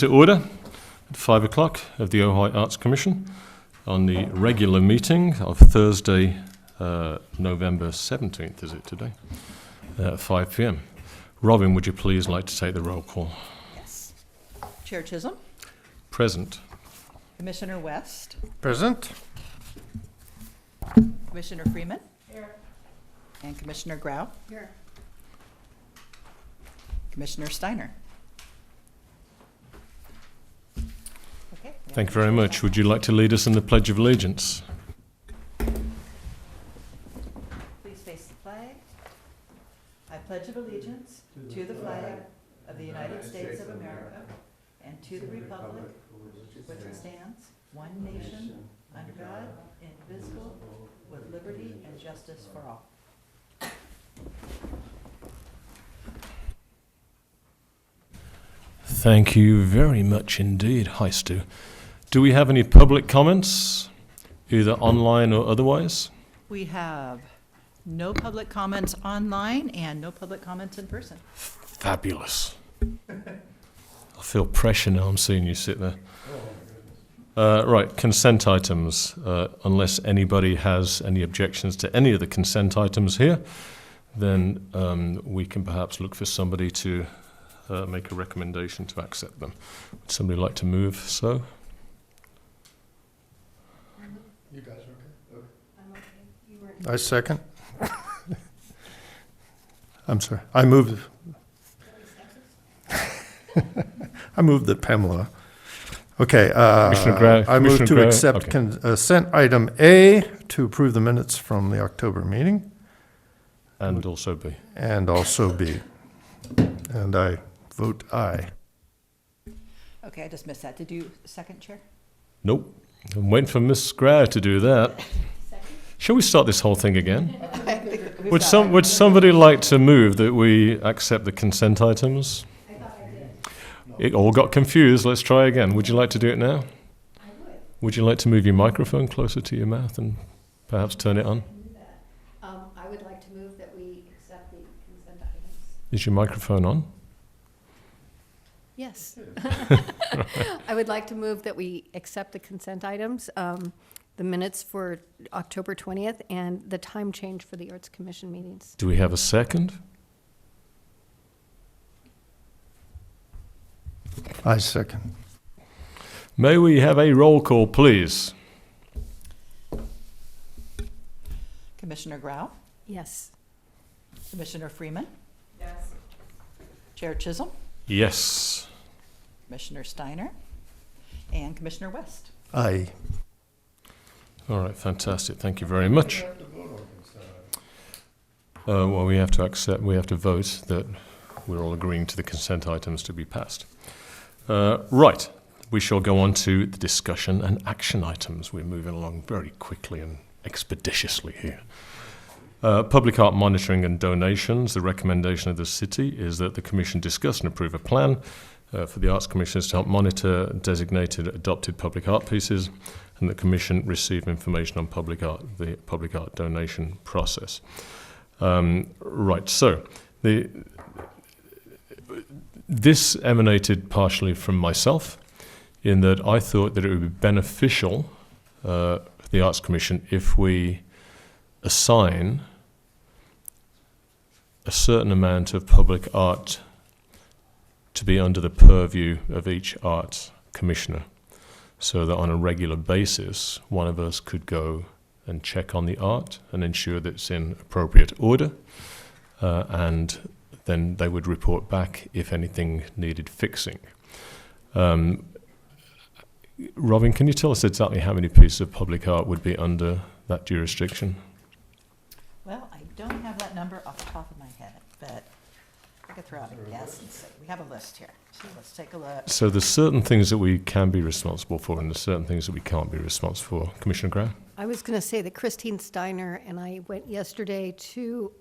to order at 5 o'clock of the Ojai Arts Commission on the regular meeting of Thursday, November 17th, is it today, at 5 p.m. Robin, would you please like to take the roll call? Yes. Chair Chisholm. Present. Commissioner West. Present. Commissioner Freeman. Here. And Commissioner Grau. Here. Commissioner Steiner. Okay. Thank you very much. Would you like to lead us in the Pledge of Allegiance? Please face the flag. I pledge allegiance to the flag of the United States of America and to the republic which stands, one nation, under God, indivisible, with liberty and justice for all. Thank you very much indeed. Hi, Stu. Do we have any public comments, either online or otherwise? We have no public comments online and no public comments in person. Fabulous. I feel pressure now. I'm seeing you sit there. Right, consent items. Unless anybody has any objections to any of the consent items here, then we can perhaps look for somebody to make a recommendation to accept them. Would somebody like to move so? You guys are okay? I'm okay. You weren't. I second. I'm sorry. I move. I moved that Pamela. Okay. I move to accept consent item A to approve the minutes from the October meeting. And also B. And also B. And I vote aye. Okay, I just missed that. Did you second, Chair? Nope. I'm waiting for Ms. Grau to do that. Shall we start this whole thing again? Would somebody like to move that we accept the consent items? I thought I did. It all got confused. Let's try again. Would you like to do it now? I would. Would you like to move your microphone closer to your mouth and perhaps turn it on? I would like to move that we accept the consent items. Is your microphone on? Yes. I would like to move that we accept the consent items, the minutes for October 20th, and the time change for the Arts Commission meetings. Do we have a second? I second. May we have a roll call, please? Commissioner Grau. Yes. Commissioner Freeman. Yes. Chair Chisholm. Yes. Commissioner Steiner. And Commissioner West. Aye. All right, fantastic. Thank you very much. Well, we have to vote that we're all agreeing to the consent items to be passed. Right, we shall go on to the discussion and action items. We're moving along very quickly and expeditiously here. Public art monitoring and donations. The recommendation of the city is that the Commission discuss and approve a plan for the Arts Commissioners to help monitor designated adopted public art pieces, and the Commission receive information on the public art donation process. Right, so this emanated partially from myself, in that I thought that it would be beneficial for the Arts Commission if we assign a certain amount of public art to be under the purview of each art commissioner, so that on a regular basis, one of us could go and check on the art and ensure that it's in appropriate order, and then they would report back if anything needed fixing. Robin, can you tell us exactly how many pieces of public art would be under that jurisdiction? Well, I don't have that number off the top of my head, but I could throw out a guess and say, we have a list here. So let's take a look. So there's certain things that we can be responsible for, and there's certain things that we can't be responsible for. Commissioner Grau? I was going to say that Christine Steiner and I went yesterday to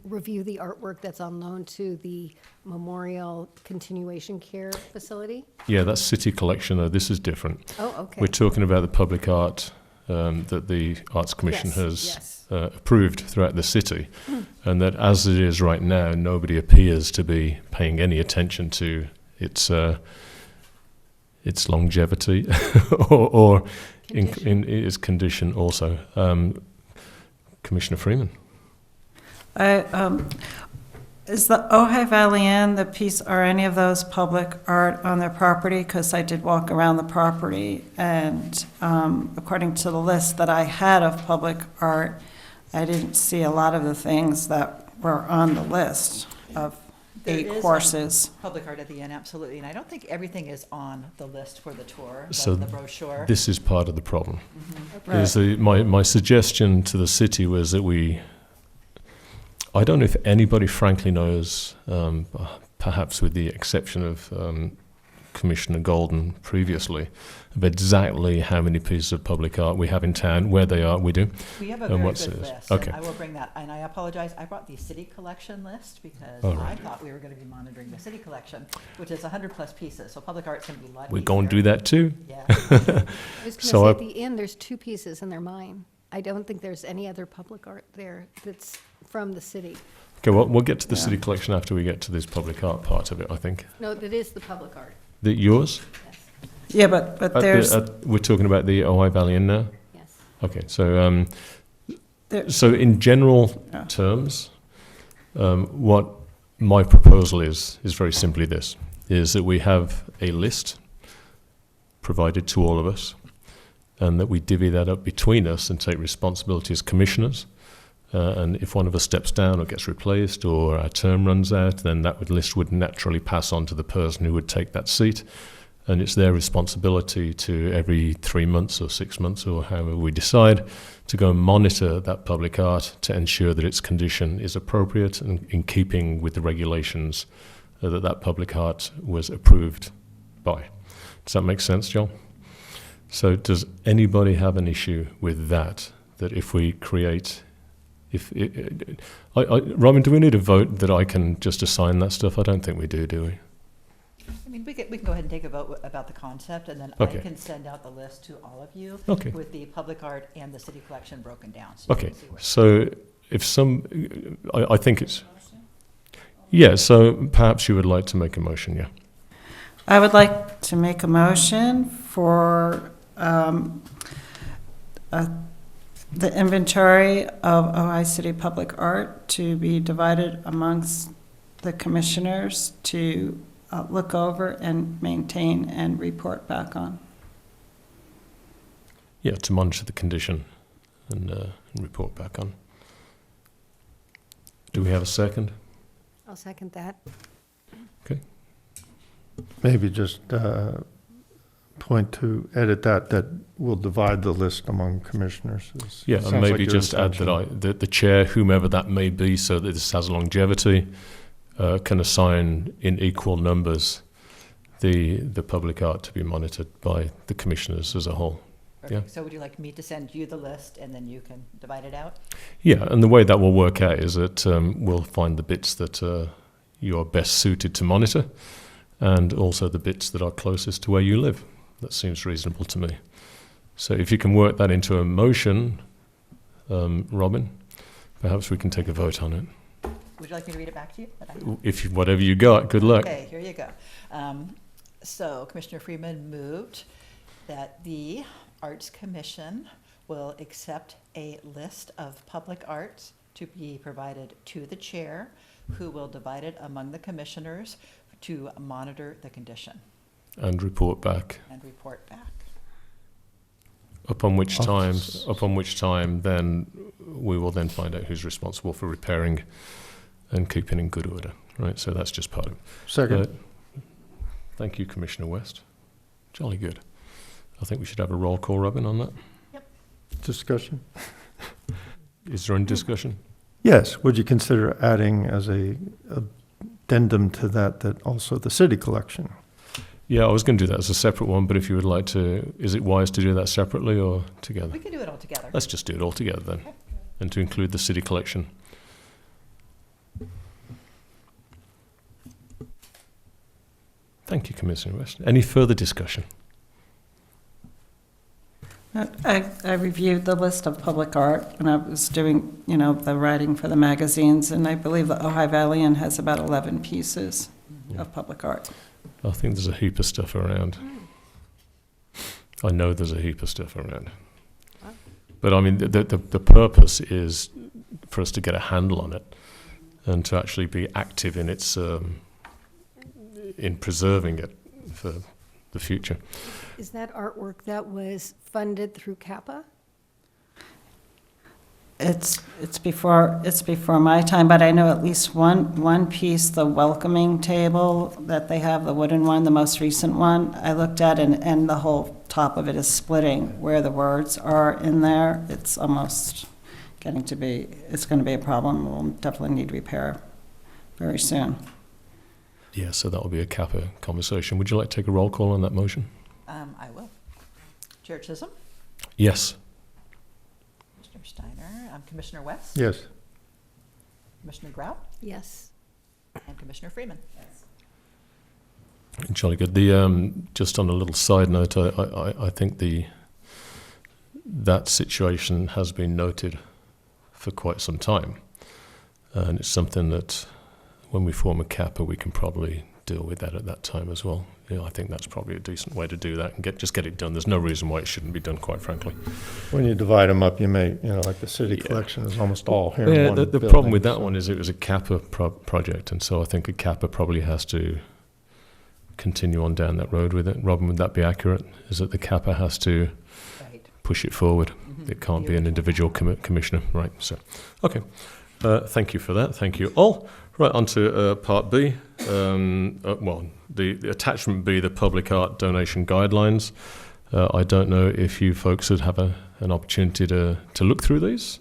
review the artwork that's on loan to the Memorial Continuation Care Facility. Yeah, that's city collection, though. This is different. Oh, okay. We're talking about the public art that the Arts Commission has approved throughout the city, and that as it is right now, nobody appears to be paying any attention to its its longevity or Condition. in its condition also. Commissioner Freeman. Is the Ojai Valley Inn, the piece, are any of those public art on their property? Because I did walk around the property, and according to the list that I had of public art, I didn't see a lot of the things that were on the list of There 8 is, horses. Public art at the inn, absolutely, and I don't think everything is on the list for the tour, So the brochure. This is part of the problem. Right. Is my suggestion to the city was that I don't know if anybody frankly knows, perhaps with the exception of Commissioner Golden previously, of exactly how many pieces of public art we have in town, where they are. We do. We have a And very what's good this? list. Okay. And I will bring that, and I apologize, I brought the city collection list because All I right. thought we were going to be monitoring the city collection, which is 100-plus pieces, so public art's going to be a lot We're going to do easier. that too. Yeah. I was going to So say, I- at the inn, there's 2 pieces and they're mine. I don't think there's any other public art there that's from the city. Okay, well, we'll get to the Yeah. city collection after we get to this public art part of it, I think. No, that is the public art, Yours? yes, Yeah, but there's, We're talking about the Ojai Valley Inn now? yes. Okay, so there- so in general Yeah. terms, what my proposal is very simply this, is that we have a list provided to all of us, and that we divvy that up between us and take responsibility as commissioners. And if one of us steps down or gets replaced or our term runs out, then that list would naturally pass on to the person who would take that seat. And it's their responsibility to, every 3 months or 6 months or however we decide, to go and monitor that public art to ensure that its condition is appropriate and in keeping with the regulations that public art was approved by. Does that make sense, John? So does anybody have an issue with that? That if we create... Robin, do we need a vote that I can just assign that stuff? I don't think we do we? I mean, we can go ahead and take a vote about the concept, and then Okay. I can send out the list to all of you Okay. with the public art and the city collection broken down. So you Okay, can see where- so if I think it's... Yeah, so perhaps you would like to make a motion, yeah. I would like to make a motion for the inventory of Ojai City Public Art to be divided amongst the commissioners to look over and maintain and report back on. Yeah, to monitor the condition and report back on. Do we have a second? I'll second that. Maybe just point to edit that we'll divide the list among commissioners. Yeah, Sounds and like maybe your just add intention. that the chair, whomever that may be, so that this has longevity, can assign in equal numbers the public art to be monitored by the commissioners as a whole. Perfect. So would you like me to send you the list, and then you can divide it out? Yeah, and the way that will work out is that we'll find the bits that you are best suited to monitor, and also the bits that are closest to where you live. That seems reasonable to me. So if you can work that into a motion, Robin, perhaps we can take a vote on it. Would you like me to read it back to you? Whatever you got, good luck. Okay, here you go. So Commissioner Freeman moved that the Arts Commission will accept a list of public arts to be provided to the chair, who will divide it among the commissioners to monitor the condition And report back. and report back. Upon which time, then we will then find out who's responsible for repairing and keeping in good order. Right. So that's just part of it. Second. Thank you, Commissioner West. Jolly good. I think we should have a roll call, Robin, on that. Discussion? Is there any discussion? Yes. Would you consider adding as a addendum to that also the city collection? Yeah, I was going to do that as a separate one, but if you would like to, is it wise to do that separately or together? We can do it all together. Let's just do it all together then, and to include the city collection. Thank you, Commissioner West. Any further discussion? I reviewed the list of public art, and I was doing, the writing for the magazines, and I believe the Ojai Valley Inn has about 11 pieces of public art. I think there's a heap of stuff around. I know there's a heap of stuff around. But I mean, the purpose is for us to get a handle on it and to actually be active in its in preserving it for the future. Is that artwork that was funded through CAPA? It's before my time, but I know at least one piece, the welcoming table that they have, the wooden one, the most recent one, I looked at, and the whole top of it is splitting where the words are in there. It's almost getting to be, it's going to be a problem. We'll definitely need repair very soon. Yeah, so that will be a CAPA conversation. Would you like to take a roll call on that motion? I will. Chair Chisholm? Yes. Commissioner Steiner? Commissioner West? Yes. Commissioner Grau? Yes. And Commissioner Freeman? Jolly good. The just on a little side note, I think that situation has been noted for quite some time, and it's something that when we form a CAPA, we can probably deal with that at that time as well. You know, I think that's probably a decent way to do that and get it done. There's no reason why it shouldn't be done, quite frankly. When you divide them up, you may, like the city collection is almost all here in Yeah, one the building, problem with that so. one is it was a CAPA project, and so I think a CAPA probably has to continue on down that road with it. Robin, would that be accurate? Is that the CAPA has to Right. push it forward? It can't be an individual commissioner, right? So, okay. Thank you for that. Thank you all. Right, on to Part B. The attachment B, the public art donation guidelines. I don't know if you folks would have an opportunity to look through these.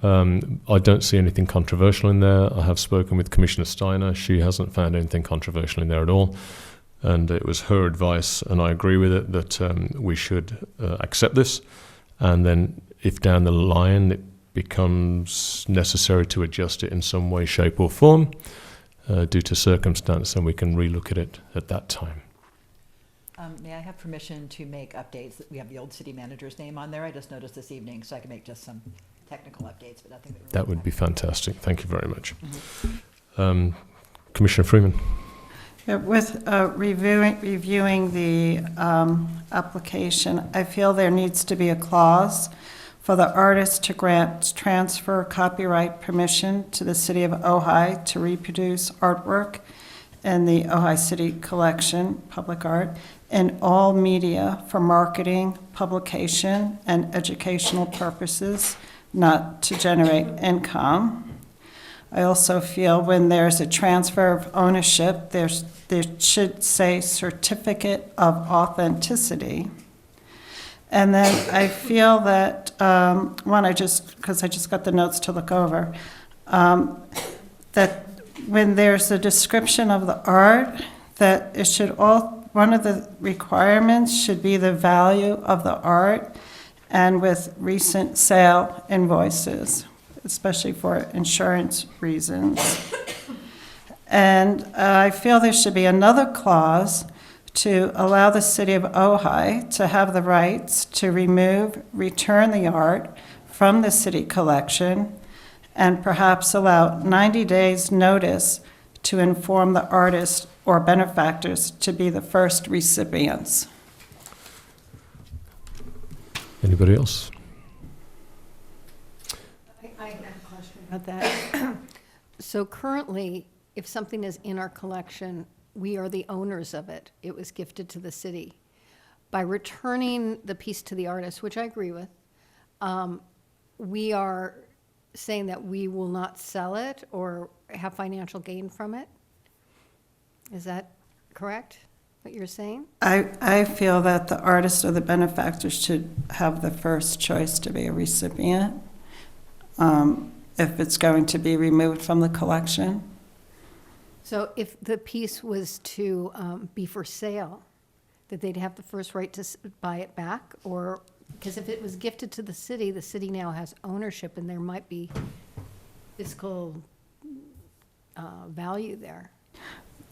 I don't see anything controversial in there. I have spoken with Commissioner Steiner. She hasn't found anything controversial in there at all. And it was her advice, and I agree with it, that we should accept this. And then if down the line it becomes necessary to adjust it in some way, shape or form due to circumstance, then we can relook at it at that time. May I have permission to make updates? We have the old city manager's name on there. I just noticed this evening, so I can make just some technical updates, but nothing. That would be fantastic. Thank you very much. Commissioner Freeman. Yeah, with reviewing the application, I feel there needs to be a clause for the artist to grant transfer copyright permission to the city of Ojai to reproduce artwork in the Ojai City Collection, public art, in all media for marketing, publication, and educational purposes, not to generate income. I also feel when there's a transfer of ownership, there should say certificate of authenticity. And then I feel that, because I just got the notes to look over, that when there's a description of the art, that it should one of the requirements should be the value of the art and with recent sale invoices, especially for insurance reasons. And I feel there should be another clause to allow the city of Ojai to have the rights to return the art from the city collection, and perhaps allow 90 days notice to inform the artist or benefactors to be the first recipients. Anybody else? I have a question about that. So currently, if something is in our collection, we are the owners of it. It was gifted to the city. By returning the piece to the artist, which I agree with, we are saying that we will not sell it or have financial gain from it. Is that correct, what you're saying? I feel that the artist or the benefactor should have the first choice to be a recipient if it's going to be removed from the collection. So if the piece was to be for sale, that they'd have the first right to buy it back? Or, because if it was gifted to the city now has ownership and there might be fiscal value there.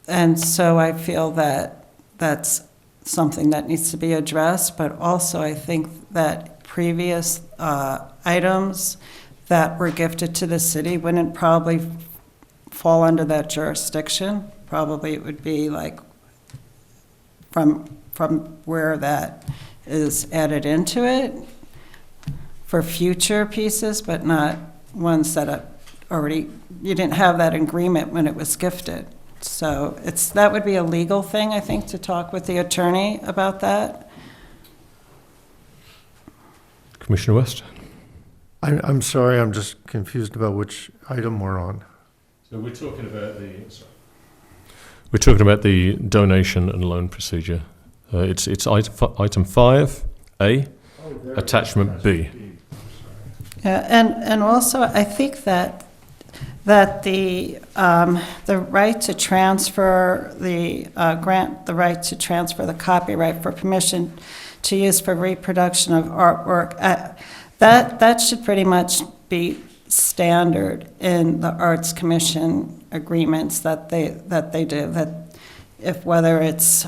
And so I feel that that's something that needs to be addressed, but also I think that previous items that were gifted to the city wouldn't probably fall under that jurisdiction. Probably it would be like from where that is added into it for future pieces, but not ones that are already, you didn't have that agreement when it was gifted. So that would be a legal thing, I think, to talk with the attorney about that. Commissioner West? I'm sorry, I'm just confused about which item we're on. So we're talking about the donation and loan procedure. It's item 5A, attachment B. Yeah, and also I think that the right to transfer the grant, the right to transfer the copyright for permission to use for reproduction of artwork, that should pretty much be standard in the Arts Commission agreements that they do. That if whether it's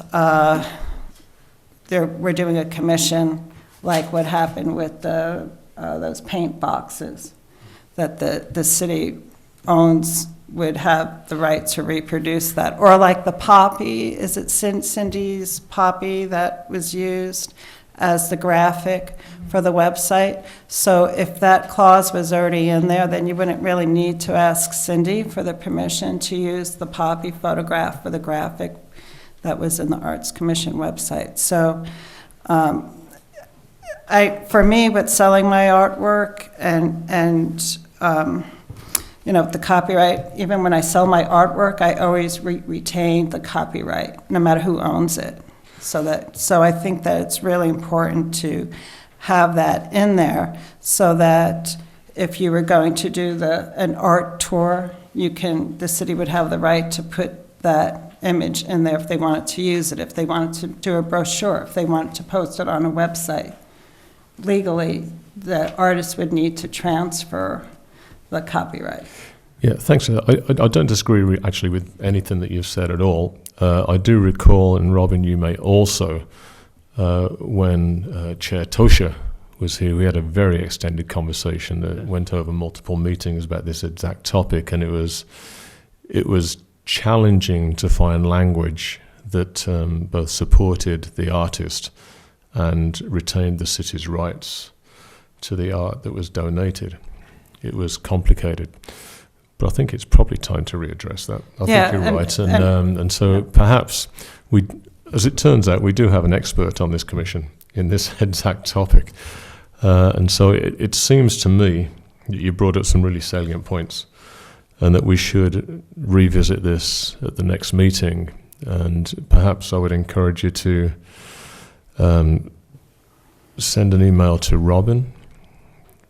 we're doing a commission like what happened with those paint boxes that the city owns, would have the right to reproduce that. Or like the poppy, is it Cindy's poppy that was used as the graphic for the website? So if that clause was already in there, then you wouldn't really need to ask Cindy for the permission to use the poppy photograph for the graphic that was in the Arts Commission website. So for me, with selling my artwork and the copyright, even when I sell my artwork, I always retain the copyright, no matter who owns it. So I think that it's really important to have that in there, so that if you were going to do an art tour, the city would have the right to put that image in there if they wanted to use it, if they wanted to do a brochure, if they wanted to post it on a website. Legally, the artist would need to transfer the copyright. Yeah, thanks for that. I don't disagree actually with anything that you've said at all. I do recall, and Robin, you may also, when Chair Tosha was here, we had a very extended conversation that went over multiple meetings about this exact topic, and it was challenging to find language that both supported the artist and retained the city's rights to the art that was donated. It was complicated, but I think it's probably time to readdress that. I think you're right, and so perhaps as it turns out, we do have an expert on this commission in this exact topic, and so it seems to me that you brought up some really salient points, and that we should revisit this at the next meeting. And perhaps I would encourage you to send an email to Robin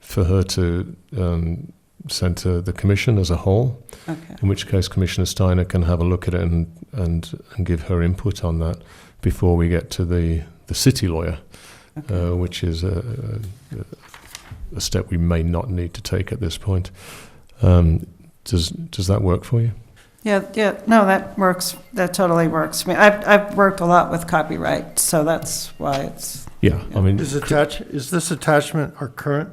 for her to send to the Commission as a whole, in which case Commissioner Steiner can have a look at it and give her input on that before we get to the city lawyer, which is a step we may not need to take at this point. Does that work for you? Yeah, no, that works. That totally works for me. I've worked a lot with copyright, so that's why it's. Yeah, I mean, is this attachment our current?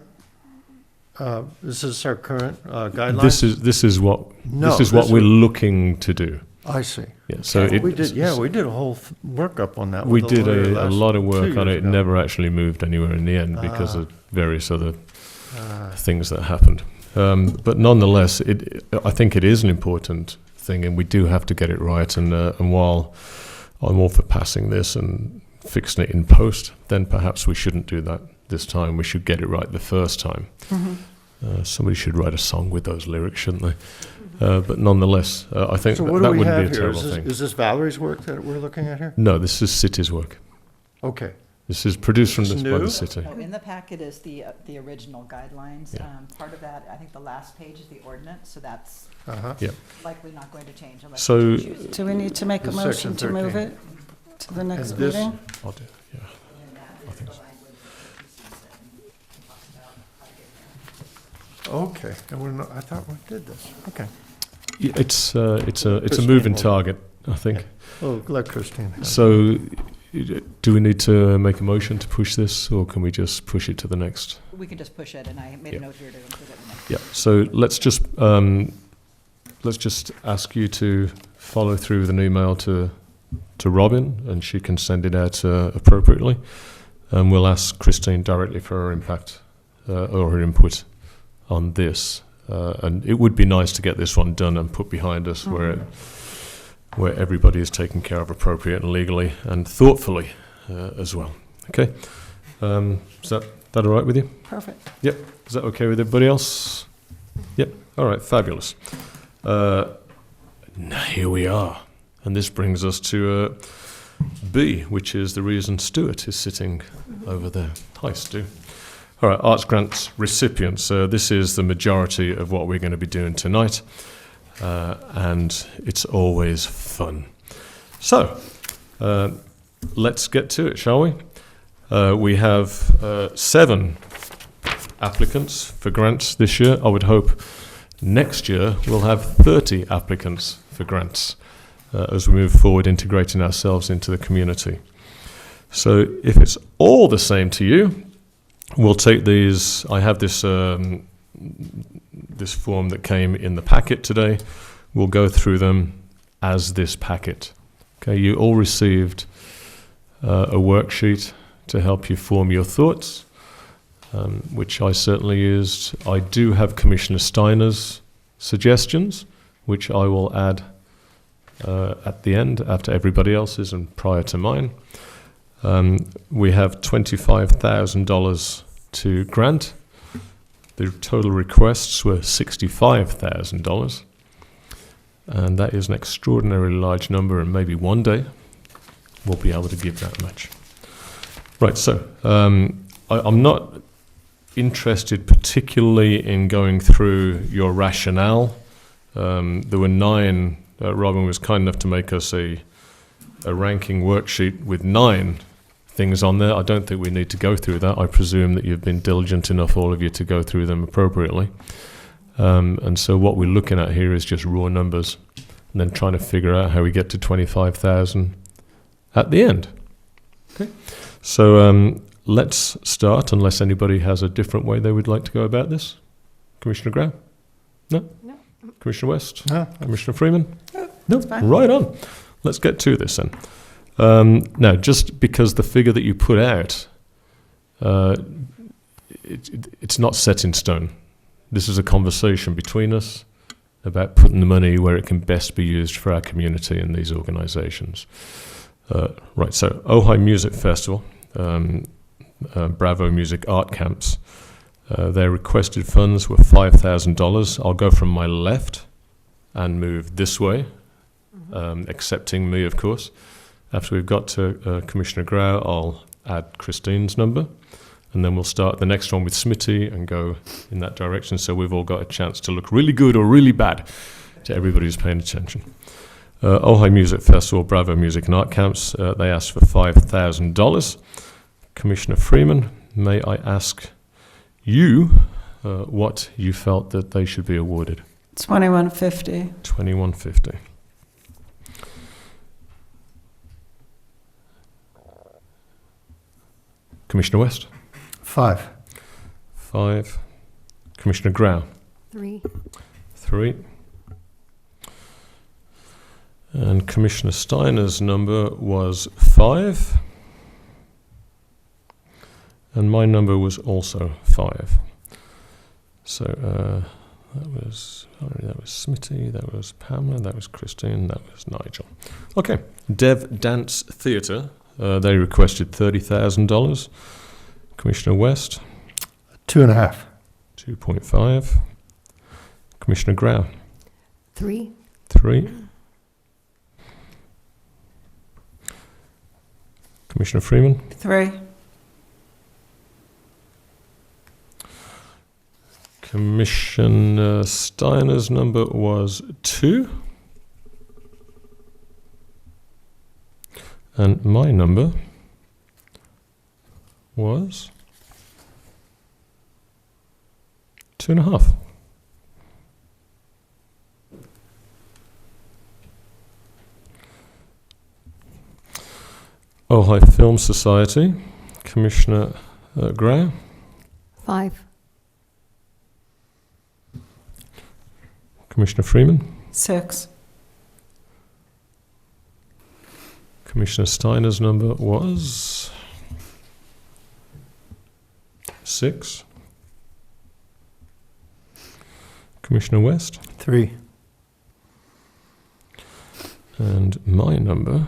Is this our current guideline? This is what we're looking to do. I see. Yeah, so we did a whole workup on that. We did a lot of work on it. It never actually moved anywhere in the end because of various other things that happened. But nonetheless, I think it is an important thing, and we do have to get it right. And while I'm all for passing this and fixing it in post, then perhaps we shouldn't do that this time. We should get it right the first time. Mm-hmm. Somebody should write a song with those lyrics, shouldn't they? But nonetheless, I think that wouldn't be a terrible thing. Is this Valerie's work that we're looking at here? No, this is City's work. Okay. This is produced by the city. In the packet is the original guidelines. Yeah. Part of that, I think the last page is the ordinance, so that's Yeah. likely not going to change unless So- you choose it. Do we need to make a This motion section to move 13. it to the next And this- meeting? I'll do. Yeah. And that I is think the so. language that he sees it and talks about how to get there. Okay. And we're not, I thought we did this. Okay. Yeah, it's a Christine moving will- target, I think. Oh, let Christine. So, do we need to make a motion to push this, or can we just push it to the next? We can just push it, and I made Yeah. a note here to include it in the next. Yeah. So let's just ask you to follow through with an email to Robin, and she can send it out appropriately. and we'll ask Christine directly for her impact or her input on this. And it would be nice to get this one done and put behind us where everybody is taken care of appropriately and legally and thoughtfully as well. Okay, is that all right with you? Perfect. Yep. Is that okay with everybody else? Yep. All right, fabulous. Now here we are. And this brings us to B, which is the reason Stuart is sitting over there. Hi, Stu. All right, Arts Grants recipients. This is the majority of what we're going to be doing tonight. And it's always fun. So, let's get to it, shall we? We have 7 applicants for grants this year. I would hope next year we'll have 30 applicants for grants as we move forward, integrating ourselves into the community. So if it's all the same to you, we'll take these. I have this this form that came in the packet today. We'll go through them as this packet. Okay, you all received a worksheet to help you form your thoughts, which I certainly used. I do have Commissioner Steiner's suggestions, which I will add at the end, after everybody else's and prior to mine. We have $25,000 to grant. The total requests were $65,000. And that is an extraordinarily large number, and maybe one day we'll be able to give that much. Right, so I'm not interested particularly in going through your rationale. There were 9, Robin was kind enough to make us a ranking worksheet with 9 things on there. I don't think we need to go through that. I presume that you've been diligent enough, all of you, to go through them appropriately. And so what we're looking at here is just raw numbers and then trying to figure out how we get to 25,000 at the end. Okay. So let's start, unless anybody has a different way they would like to go about this. Commissioner Graham? No? No. Commissioner West? No. Commissioner Freeman? No, No? that's fine. Right on. Let's get to this then. Now, just because the figure that you put out, it's not set in stone. This is a conversation between us about putting the money where it can best be used for our community and these organisations. Right, so Ojai Music Festival, Bravo Music Art Camps, their requested funds were $5,000. I'll go from my left and move this way, accepting me, of course. After we've got to Commissioner Grau, I'll add Christine's number, and then we'll start the next one with Smitty and go in that direction, so we've all got a chance to look really good or really bad to everybody who's paying attention. Ojai Music Festival, Bravo Music and Art Camps, they asked for $5,000. Commissioner Freeman, may I ask you what you felt that they should be awarded? $2,150. $2,150. Commissioner West? 5. 5. Commissioner Grau? 3. 3. And Commissioner Steiner's number was 5. And my number was also 5. So that was Smitty, that was Pamela, that was Christine, that was Nigel. Okay, Dev Dance Theatre, they requested $30,000. Commissioner West? 2.5. 2.5. Commissioner Grau? 3. 3. Commissioner Freeman? 3. Commissioner Steiner's number was 2. And my number was 2.5. Ojai Film Society, Commissioner Grau? 5. Commissioner Freeman? 6. Commissioner Steiner's number was 6. Commissioner West. 3. And my number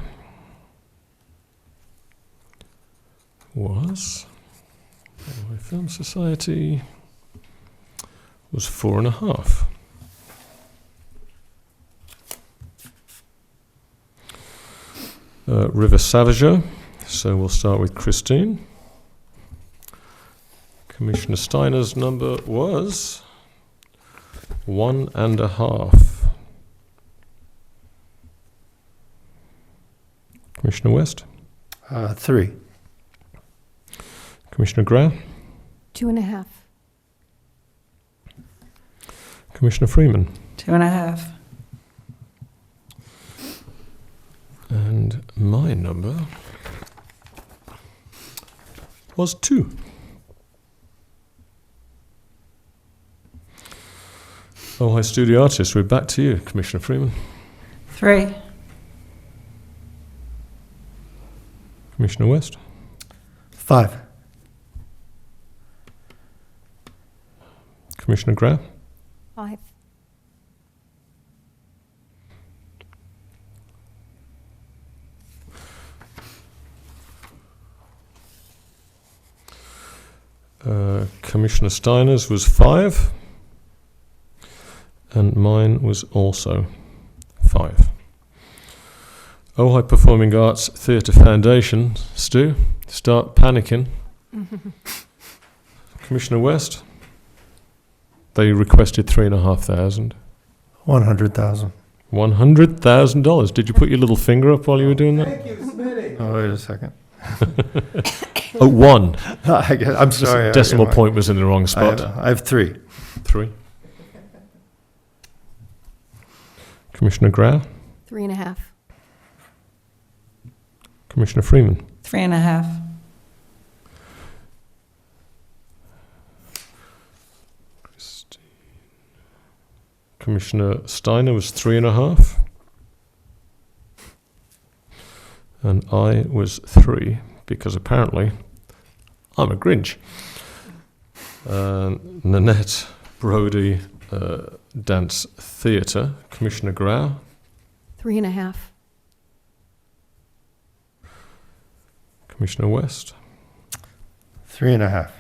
was, my Film Society, was 4.5. River Savager, so we'll start with Christine. Commissioner Steiner's number was 1.5. Commissioner West. 3. Commissioner Grau. 2.5. Commissioner Freeman. 2.5. And my number was 2. Ojai Studio Artists, we're back to you, Commissioner Freeman. 3. Commissioner West. 5. Commissioner Grau. 5. Commissioner Steiner's was 5. And mine was also 5. Ojai Performing Arts Theatre Foundation, Stu, start panicking. Commissioner West, they requested 3,500. 100,000. $100,000. Did you put your little finger up while you were doing that? Thank you, Smitty. Oh, wait a second. Oh, 1. I'm sorry. Decimal point was in the wrong spot. I have 3. 3. Commissioner Grau. 3.5. Commissioner Freeman. 3.5. Commissioner Steiner was 3.5. And I was 3, because apparently I'm a Grinch. Nanette Brody, Dance Theatre. Commissioner Grau. 3.5. Commissioner West. 3.5.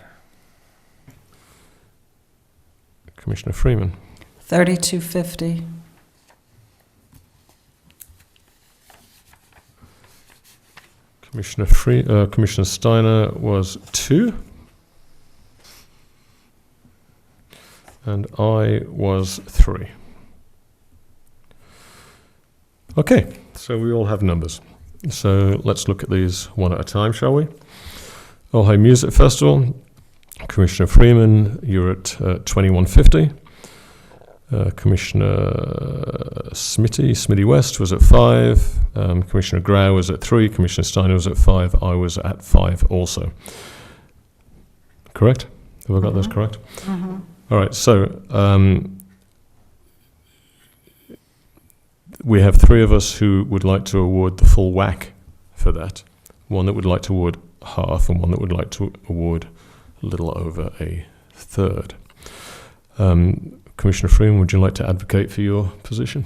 Commissioner Freeman. 3,250. Commissioner Steiner was 2. And I was 3. Okay, so we all have numbers. So let's look at these one at a time, shall we? Ojai Music Festival. Commissioner Freeman, you're at 2150. Commissioner Smitty West was at 5. Commissioner Grau was at 3. Commissioner Steiner was at 5. I was at 5 also. Correct? Have I got those correct? Mm-hmm. All right, so we have 3 of us who would like to award the full whack for that. One that would like to award half, and one that would like to award a little over a third. Commissioner Freeman, would you like to advocate for your position?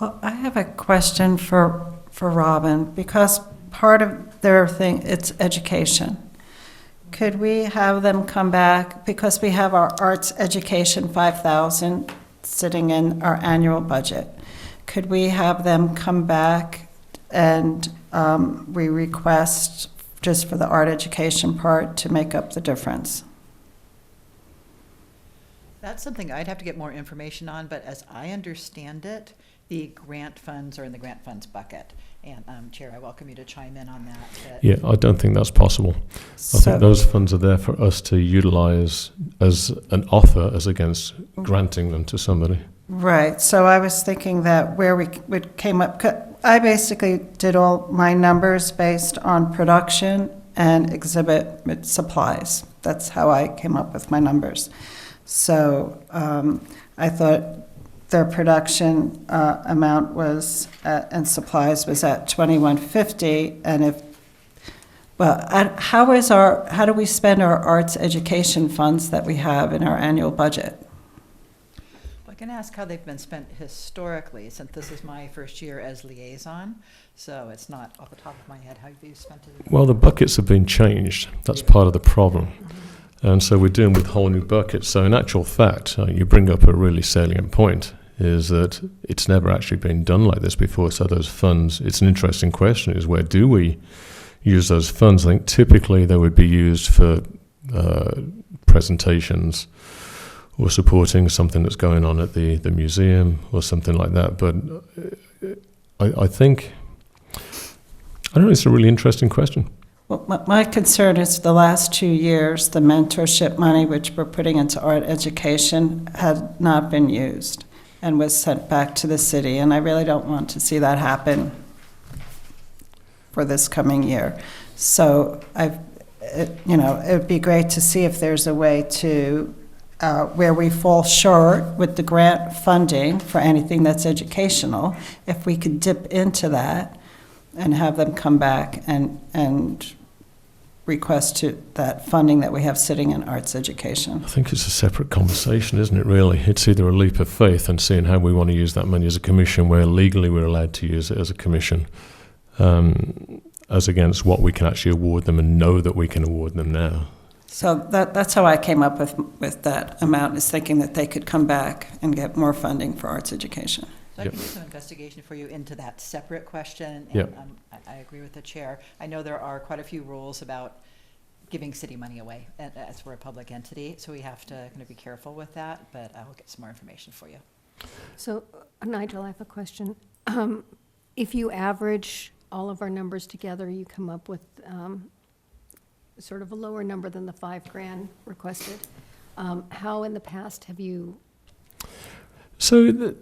Well, I have a question for Robin, because part of their thing, it's education. Could we have them come back, because we have our arts education 5,000 sitting in our annual budget. Could we have them come back and we request just for the art education part to make up the difference? That's something I'd have to get more information on, but as I understand it, the grant funds are in the grant funds bucket. And Chair, I welcome you to chime in on that. But Yeah, I don't think that's possible. I think those funds are there for us to utilize as an offer as against granting them to somebody. Right, so I was thinking that where we came up, I basically did all my numbers based on production and exhibit supplies. That's how I came up with my numbers. So I thought their production amount was, and supplies was at $2,150, and if Well, how do we spend our arts education funds that we have in our annual budget? I can ask how they've been spent historically, since this is my first year as liaison, so it's not off the top of my head how you've spent it. Well, the buckets have been changed. That's part of the problem. And so we're dealing with whole new buckets. So in actual fact, you bring up a really salient point, is that it's never actually been done like this before. So those funds, it's an interesting question, is where do we use those funds? I think typically they would be used for presentations or supporting something that's going on at the museum or something like that. But I think, I don't know, it's a really interesting question. Well, my concern is the last 2 years, the mentorship money which we're putting into art education had not been used and was sent back to the city, and I really don't want to see that happen for this coming year. So it would be great to see if there's a way to, where we fall short with the grant funding for anything that's educational, if we could dip into that and have them come back and request to that funding that we have sitting in arts education. I think it's a separate conversation, isn't it, really? It's either a leap of faith and seeing how we want to use that money as a commission, where legally we're allowed to use it as a commission, as against what we can actually award them and know that we can award them now. So that's how I came up with that amount, is thinking that they could come back and get more funding for arts education. So I Yep. can do some investigation for you into that separate question, and Yep. I agree with the chair. I know there are quite a few rules about giving city money away as we're a public entity, so we have to kind of be careful with that, but I will get some more information for you. So, Nigel, I have a question. If you average all of our numbers together, you come up with sort of a lower number than the $5,000 requested. How in the past have you? So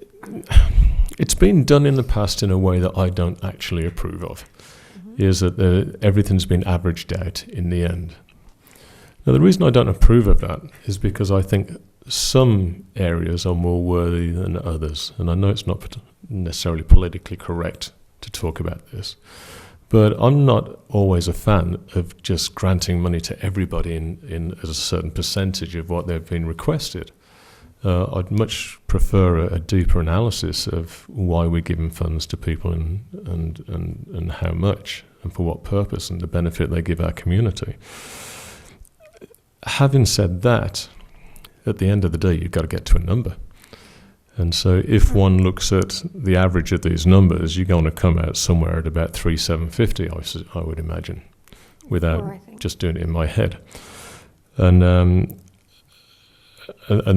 it's been done in the past in a way that I don't actually approve of, is that everything's been averaged out in the end. Now, the reason I don't approve of that is because I think some areas are more worthy than others. And I know it's not necessarily politically correct to talk about this, but I'm not always a fan of just granting money to everybody in as a certain percentage of what they've been requested. I'd much prefer a deeper analysis of why we're giving funds to people and how much and for what purpose and the benefit they give our community. Having said that, at the end of the day, you've got to get to a number. And so if one looks at the average of these numbers, you're going to come out somewhere at about 3,750, I would imagine, without just doing it in my head. And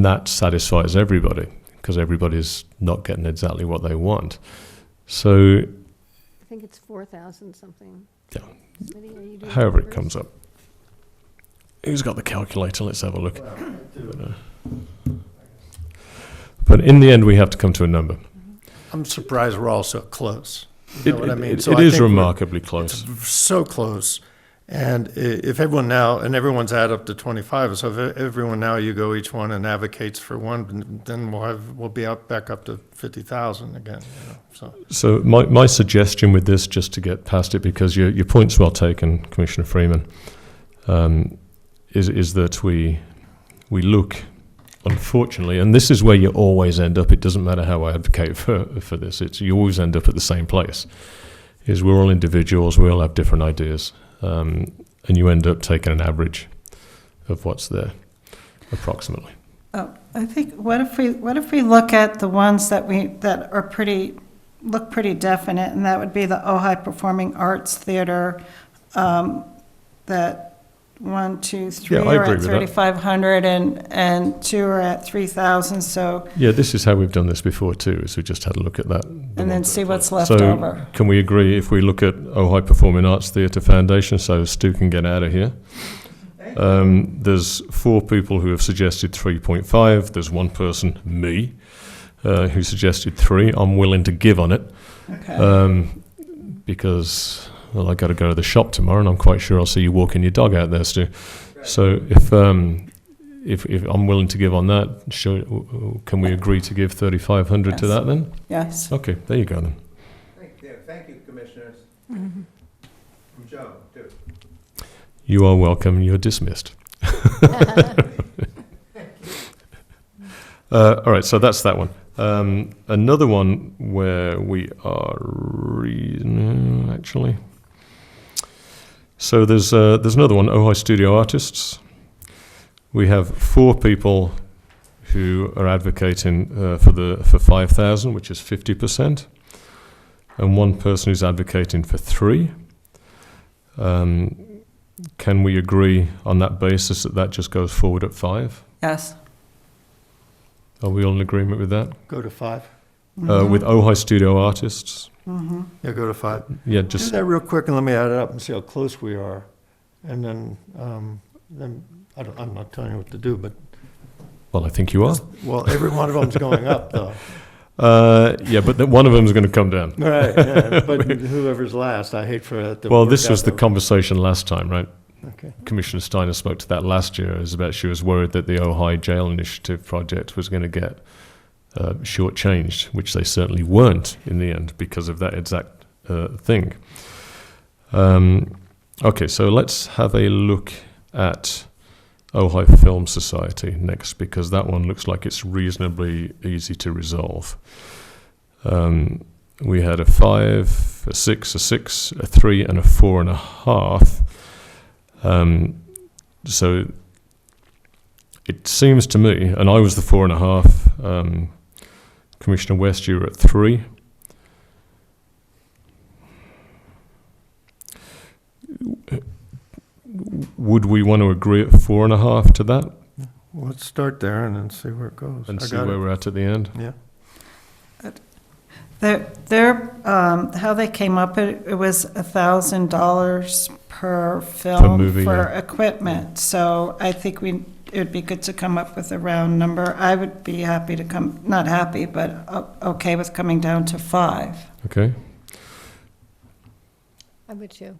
that satisfies everybody, because everybody's not getting exactly what they want. So, I think it's 4,000 something. yeah, Smitty, are you doing however it numbers? comes up. Who's got the calculator? Let's have a look. But in the end, we have to come to a number. I'm surprised we're all so close. You know what I mean? It So I is think we're- remarkably close. So close. And if everyone now, and everyone's add up to 25, so if everyone now, you go each one and advocates for one, then we'll be back up to 50,000 again, you know, so. So my suggestion with this, just to get past it, because your point's well taken, Commissioner Freeman, is that we look, unfortunately, and this is where you always end up. It doesn't matter how I advocate for this. You always end up at the same place. Is we're all individuals. We all have different ideas, and you end up taking an average of what's there, approximately. Oh, I think, what if we look at the ones that look pretty definite, and that would be the Ojai Performing Arts Theater, that 1, 2, 3 Yeah, I are agree at with that. 3,500 and 2 are at 3,000, so, Yeah, this is how we've done this before too, is we just had a look at that. and then see what's left So over. can we agree if we look at Ojai Performing Arts Theatre Foundation, so Stu can get out of here? There's 4 people who have suggested 3.5. There's one person, me, who suggested 3. I'm willing to give on it Okay. because, well, I got to go to the shop tomorrow, and I'm quite sure I'll see you walking your dog out there, Stu. So if I'm willing to give on that, can we agree to give 3,500 to Yes. that then? Yes. Okay, there you go then. Thank you, Commissioners. From Joe, too. You are welcome. You're dismissed. All right, so that's that one. Another one where we are actually. So there's another one, Ojai Studio Artists. We have 4 people who are advocating for 5,000, which is 50%, and 1 person who's advocating for 3. Can we agree on that basis that just goes forward at 5? Yes. Are we all in agreement with that? Go to 5. With Ojai Studio Artists? Yeah, go to 5. Yeah, Do just, that real quick and let me add it up and see how close we are. And then I'm not telling you what to do, but, well, I think you are. well, every one of them's going up though. Yeah, but one of them is going to come down. Right, yeah, but whoever's last, I hate for it to Well, work this was out the that- conversation last time, right? Okay. Commissioner Steiner spoke to that last year. It was about she was worried that the Ojai Jail Initiative project was going to get shortchanged, which they certainly weren't in the end because of that exact thing. Okay, so let's have a look at Ojai Film Society next, because that one looks like it's reasonably easy to resolve. We had a 5, a 6, a 6, a 3, and a 4.5. So it seems to me, and I was the 4.5. Commissioner West, you were at 3. Would we want to agree at 4.5 to that Well, let's start there and then see where it goes. and I see got where it. we're at the end? Yeah. How they came up, it was $1,000 per film movie, for yeah. equipment. So I think it would be good to come up with a round number. I would be happy to come, not happy, but okay with coming down to 5. Okay. I would too.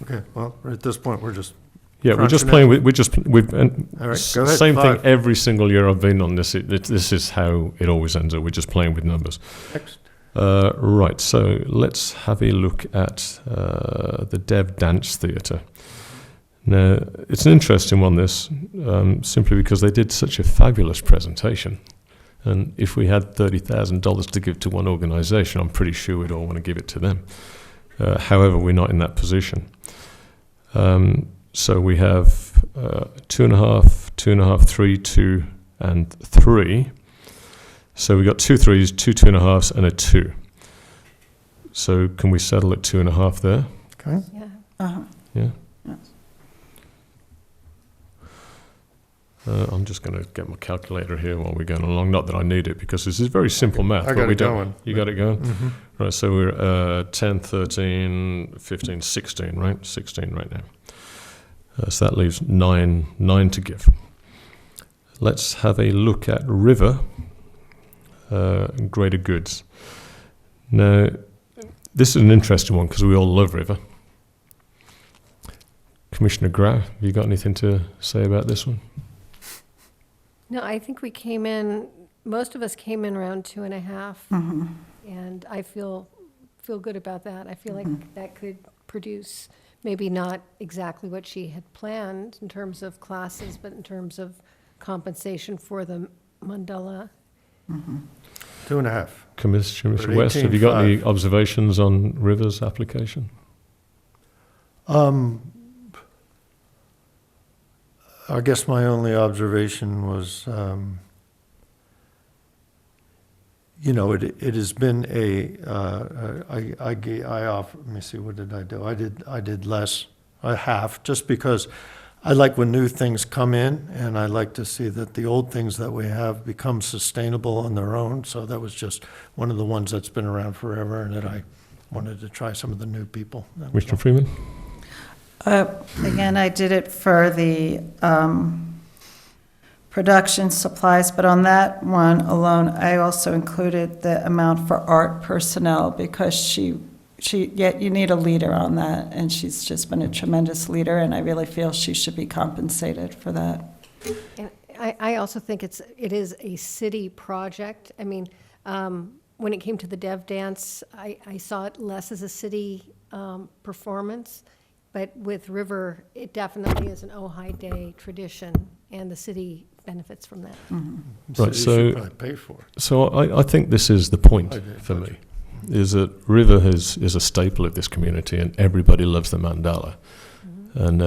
Okay, well, at this point, we're just, Yeah, we're just Crunching playing with, we've, and all right, go ahead. same 5. thing every single year I've been on this. This is how it always ends up. We're just playing with numbers. Next. Right, so let's have a look at the Dev Dance Theatre. Now, it's an interesting one, this, simply because they did such a fabulous presentation. And if we had $30,000 to give to one organisation, I'm pretty sure we'd all want to give it to them. However, we're not in that position. So we have 2.5, 2.5, 3, 2, and 3. So we got 2 3s, 2 2.5s, and a 2. So can we settle at 2.5 there? Okay, Yeah. Uh-huh. Yeah. Yes. I'm just going to get my calculator here while we're going along. Not that I need it, because this is very simple math. I but got we it don't- going. You got it going? Mm-hmm. Right, so we're 10, 13, 15, 16, right? 16 right now. So that leaves 9 to give. Let's have a look at River, Greater Goods. Now, this is an interesting one because we all love River. Commissioner Grau, have you got anything to say about this one? No, I think we came in, most of us came in around 2.5, and I feel good about that. I feel like that could produce maybe not exactly what she had planned in terms of classes, but in terms of compensation for the mandala. 2.5. Commissioner We're at West, have you got any 18.5. observations on River's application? I guess my only observation was, it has been let me see, what did I do? I did less, a half, just because I like when new things come in, and I like to see that the old things that we have become sustainable on their own. So that was just one of the ones that's been around forever, and that I wanted to try some of the new people. That was Commissioner Freeman? Again, I did it for the production supplies, but on that one alone, I also included the amount for art personnel, because yet you need a leader on that, and she's just been a tremendous leader, and I really feel she should be compensated for that. And I also think it is a city project. I mean, when it came to the Dev Dance, I saw it less as a city performance But with River, it definitely is an Ojai Day tradition, and the city benefits from that. Right, City should so- probably pay for it. So I think this is the point Okay, for gotcha. me, is that River is a staple of this community and everybody loves the mandala. And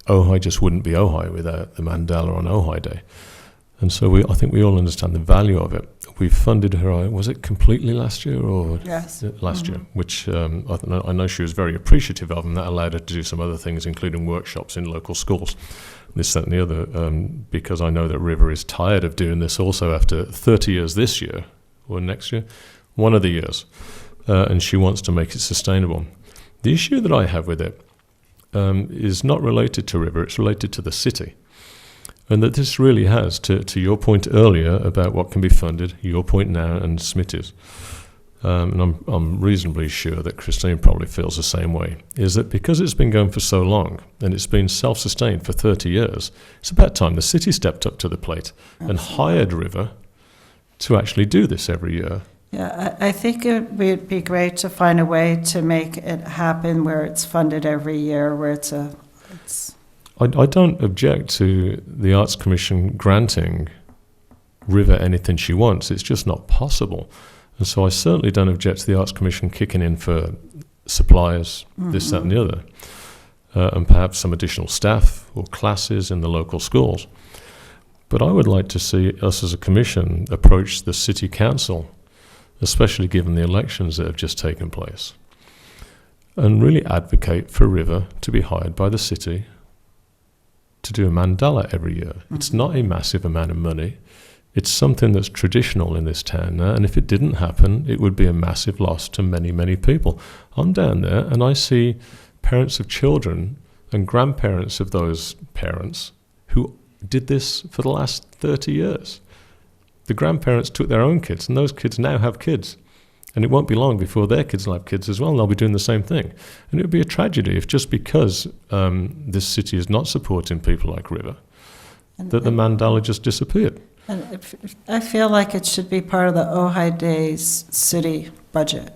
Ojai just wouldn't be Ojai without the mandala on Ojai Day. And so I think we all understand the value of it. We funded her, was it completely last year or Yes. last year? Which I know she was very appreciative of, and that allowed her to do some other things, including workshops in local schools, this, that, and the other. Because I know that River is tired of doing this also after 30 years this year or next year, one of the years, and she wants to make it sustainable. The issue that I have with it is not related to River; it's related to the city. And that this really has, to your point earlier about what can be funded, your point now, and Smitty's, and I'm reasonably sure that Christine probably feels the same way, is that because it's been going for so long and it's been self-sustained for 30 years, it's about time the city stepped up to the plate and hired River to actually do this every year. Yeah, I think it would be great to find a way to make it happen where it's funded every year, where it's I don't object to the Arts Commission granting River anything she wants. It's just not possible. And so I certainly don't object to the Arts Commission kicking in for supplies, this, that, and the other, and perhaps some additional staff or classes in the local schools. But I would like to see us as a commission approach the city council, especially given the elections that have just taken place, and really advocate for River to be hired by the city to do a mandala every year. It's not a massive amount of money. It's something that's traditional in this town now, and if it didn't happen, it would be a massive loss to many, many people. I'm down there and I see parents of children and grandparents of those parents who did this for the last 30 years. The grandparents took their own kids, and those kids now have kids. And it won't be long before their kids will have kids as well, and they'll be doing the same thing. And it would be a tragedy if just because this city is not supporting people like River, that the mandala just disappeared. And I feel like it should be part of the Ojai Days city budget.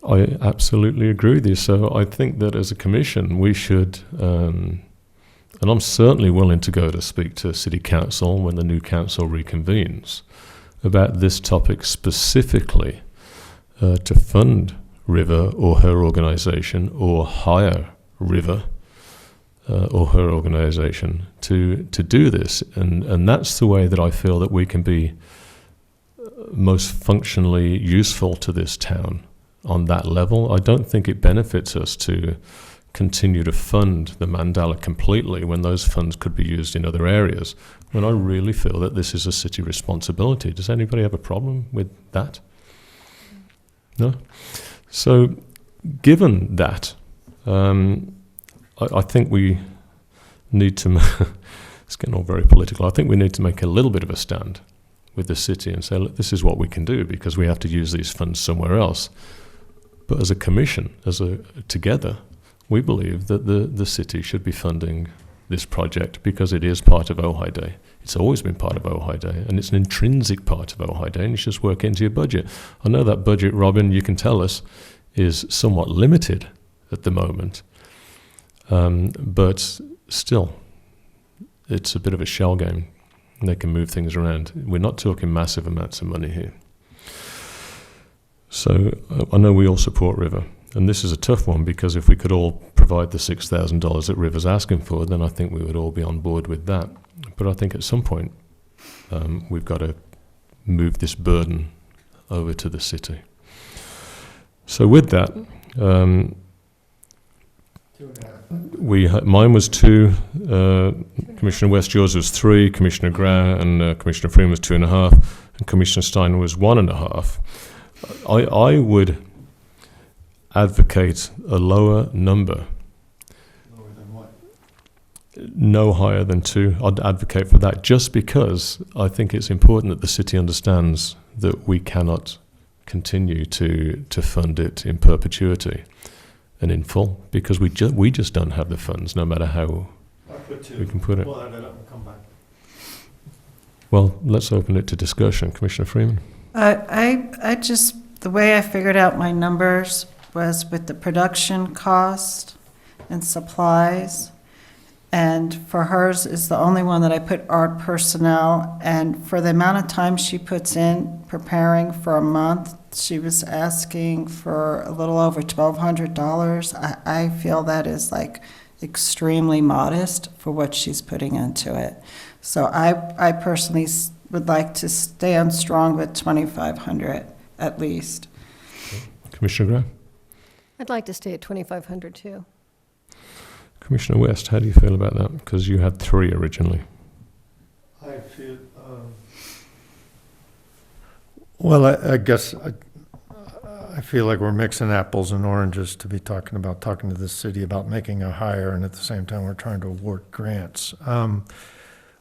I absolutely agree with you. So I think that as a commission, we should, and I'm certainly willing to go to speak to City Council when the new council reconvenes about this topic specifically, to fund River or her organisation, or hire River or her organisation to do this. And that's the way that I feel that we can be most functionally useful to this town on that level. I don't think it benefits us to continue to fund the mandala completely when those funds could be used in other areas, when I really feel that this is a city responsibility. Does anybody have a problem with that? No? So, given that, I think we need to, it's getting all very political, I think we need to make a little bit of a stand with the city and say, look, this is what we can do because we have to use these funds somewhere else. But as a commission, together, we believe that the city should be funding this project because it is part of Ojai Day. It's always been part of Ojai Day, and it's an intrinsic part of Ojai Day, and you just work it into your budget. I know that budget, Robin, you can tell us, is somewhat limited at the moment, but still, it's a bit of a shell game. They can move things around. We're not talking massive amounts of money here. So I know we all support River, and this is a tough one because if we could all provide the $6,000 that River's asking for, then I think we would all be on board with that. But I think at some point we've got to move this burden over to the city. So with that, mine was 2, Commissioner West, yours was 3, Commissioner Grau and Commissioner Freeman was 2.5, and Commissioner Stein was 1.5. I would advocate a lower number. Lower than what? No higher than 2. I'd advocate for that just because I think it's important that the city understands that we cannot continue to fund it in perpetuity and in full because we just don't have the funds, no matter how I put 2. we can put it. We'll add it up and come back. Well, let's open it to discussion. Commissioner Freeman? I just, the way I figured out my numbers was with the production cost and supplies. And for hers is the only one that I put art personnel. And for the amount of time she puts in preparing for a month, she was asking for a little over $1,200. I feel that is like extremely modest for what she's putting into it. So I personally would like to stand strong with 2,500 at least. Commissioner Graham? I'd like to stay at 2,500 too. Commissioner West, how do you feel about that? Because you had 3 originally. I feel, well, I guess I feel like we're mixing apples and oranges to be talking to the city about making a hire, and at the same time, we're trying to award grants.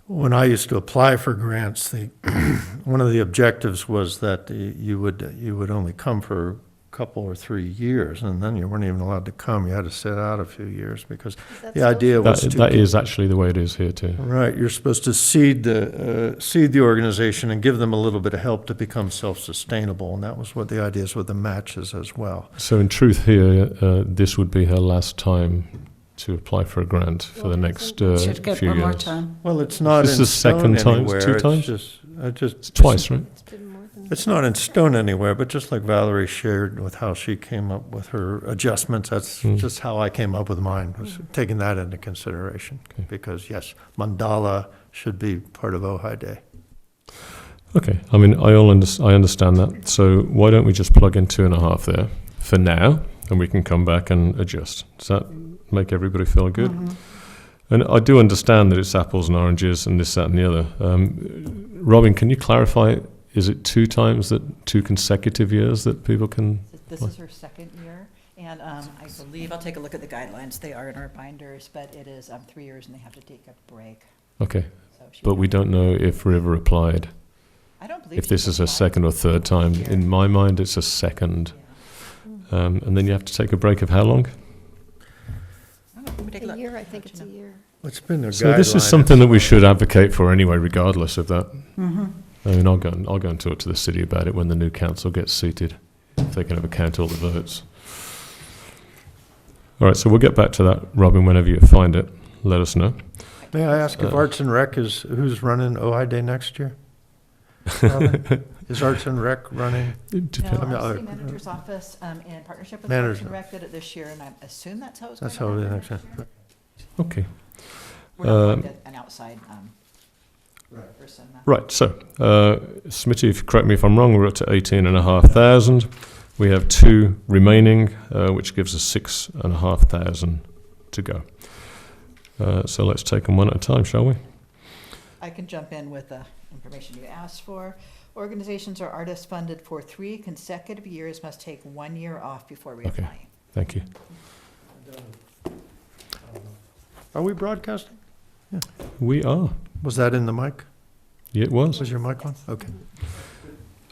When I used to apply for grants, one of the objectives was that you would only come for couple or 3 years, and then you weren't even allowed to come. You had to sit out a few years because the idea was that is actually the way it is here too. Right, you're supposed to seed the organization and give them a little bit of help to become self-sustainable, and that was what the idea is with the matches as well. So in truth here, this would be her last time to apply for a grant for the next Should get few one years. more time. Well, it's not This in is the second stone time, anywhere. 2 times? It's Twice, right? It's been more than It's not in stone anywhere, but just like Valerie shared with how she came up with her adjustments, that's just how I came up with mine, was taking that into consideration. Okay. Because yes, mandala should be part of Ojai Day. Okay, I mean, I understand that. So why don't we just plug in 2.5 there for now, and we can come back and adjust. Does that make everybody feel good? Mm-hmm. And I do understand that it's apples and oranges and this, that, and the other. Robin, can you clarify? Is it 2 times that 2 consecutive years that people can? This is her second year, and I believe, I'll take a look at the guidelines. They are in our binders, but it is 3 years and they have to take a break. Okay, So she but we don't know if River applied. I don't believe If this she's is a applied second or third time, this year. in my mind, it's a second. Yeah. And then you have to take a break of how long? I don't know, let me take a a look. year. I think Let it's you a know. year. It's been a So this is guideline. something that we should advocate for anyway, regardless of that. Mm-hmm. I mean, I'll go and talk to the city about it when the new council gets seated, if they can ever count all the votes. All right, so we'll get back to that, Robin, whenever you find it. Let us know. May I ask if Arts and Rec who's running Ojai Day next year? Robin? Is Arts and Rec running? It depends. No, I mean, our city manager's office in partnership with Parks Manager. and Rec did it this year, and I assume that's how it's going That's to how it happen is next next year. year. Okay. We're not going to an outside person. Right, so, Smitty, if you correct me if I'm wrong, we're up to 18,500. We have 2 remaining, which gives us 6,500 to go. So let's take them one at a time, shall we? I can jump in with the information you asked for. Organizations or artists funded for 3 consecutive years must take 1 year off before reapplying. Thank you. Are we broadcasting? We are. Was that in the mic? Yeah, it was. Was your mic on? Okay.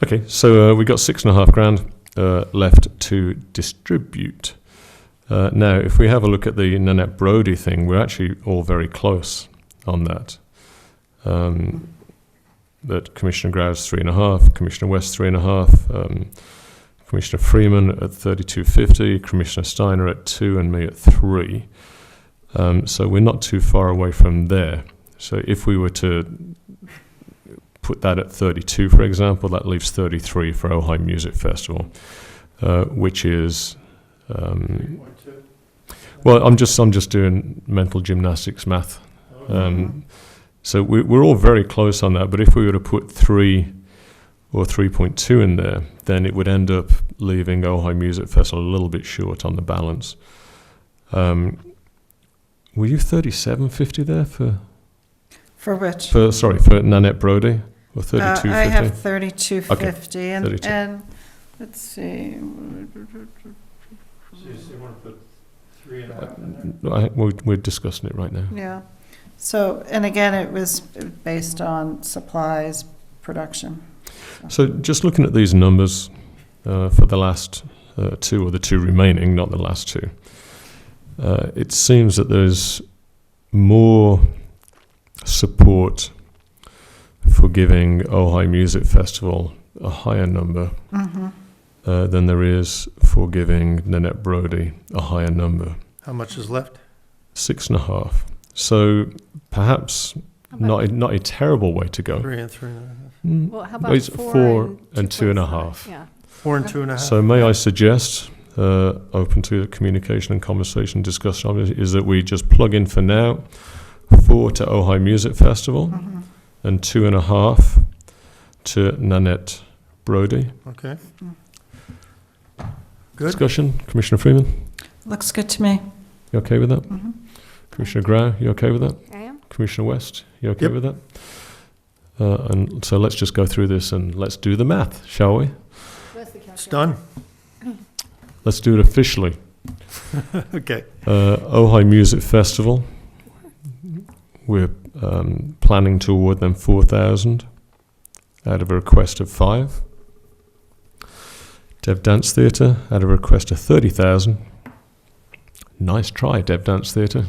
Okay, so we got 6.5 grand left to distribute. Now, if we have a look at the Nanette Brodie thing, we're actually all very close on that. That Commissioner Grau's 3.5, Commissioner West 3.5, Commissioner Freeman at 3250, Commissioner Steiner at 2, and me at 3. So we're not too far away from there. So if we were to put that at 32, for example, that leaves 33 for Ojai Music Festival, which is, well, I'm just doing mental gymnastics math. So we're all very close on that, but if we were to put 3 or 3.2 in there, then it would end up leaving Ojai Music Festival a little bit short on the balance. Were you 37.50 there For which? for Nanette Brodie, or 32.50? I have 3250, and 32. and let's see. So you want to put 3.5 We're discussing it right now. Yeah. So, and again, it was based on supplies, production. So just looking at these numbers for the last 2, or the 2 remaining, not the last 2, it seems that there's more support for giving Ojai Music Festival a higher number than there is for giving Nanette Brodie a higher number. How much is left? 6.5. So perhaps How about- not a terrible way to go. 3 and 3.5. Well, how about It's 4 and 2.5. Yeah. 4 and 2.5. So may I suggest, open to communication and conversation, discussion on it, is that we just plug in for now 4 to Ojai Music Festival and 2.5 to Nanette Brody. Okay. Good. Discussion, Commissioner Freeman, Looks good to me. you okay with that? Commissioner Grau, you okay with that? I am? Commissioner West, you okay Yep. with that? And so let's just go through this and let's do the math, shall we? Where's the It's calculator? done. Let's do it officially. Okay. Ojai Music Festival, we're planning to award them 4,000 out of a request of 5. Dev Dance Theatre out of a request of 30,000. Nice try, Dev Dance Theatre.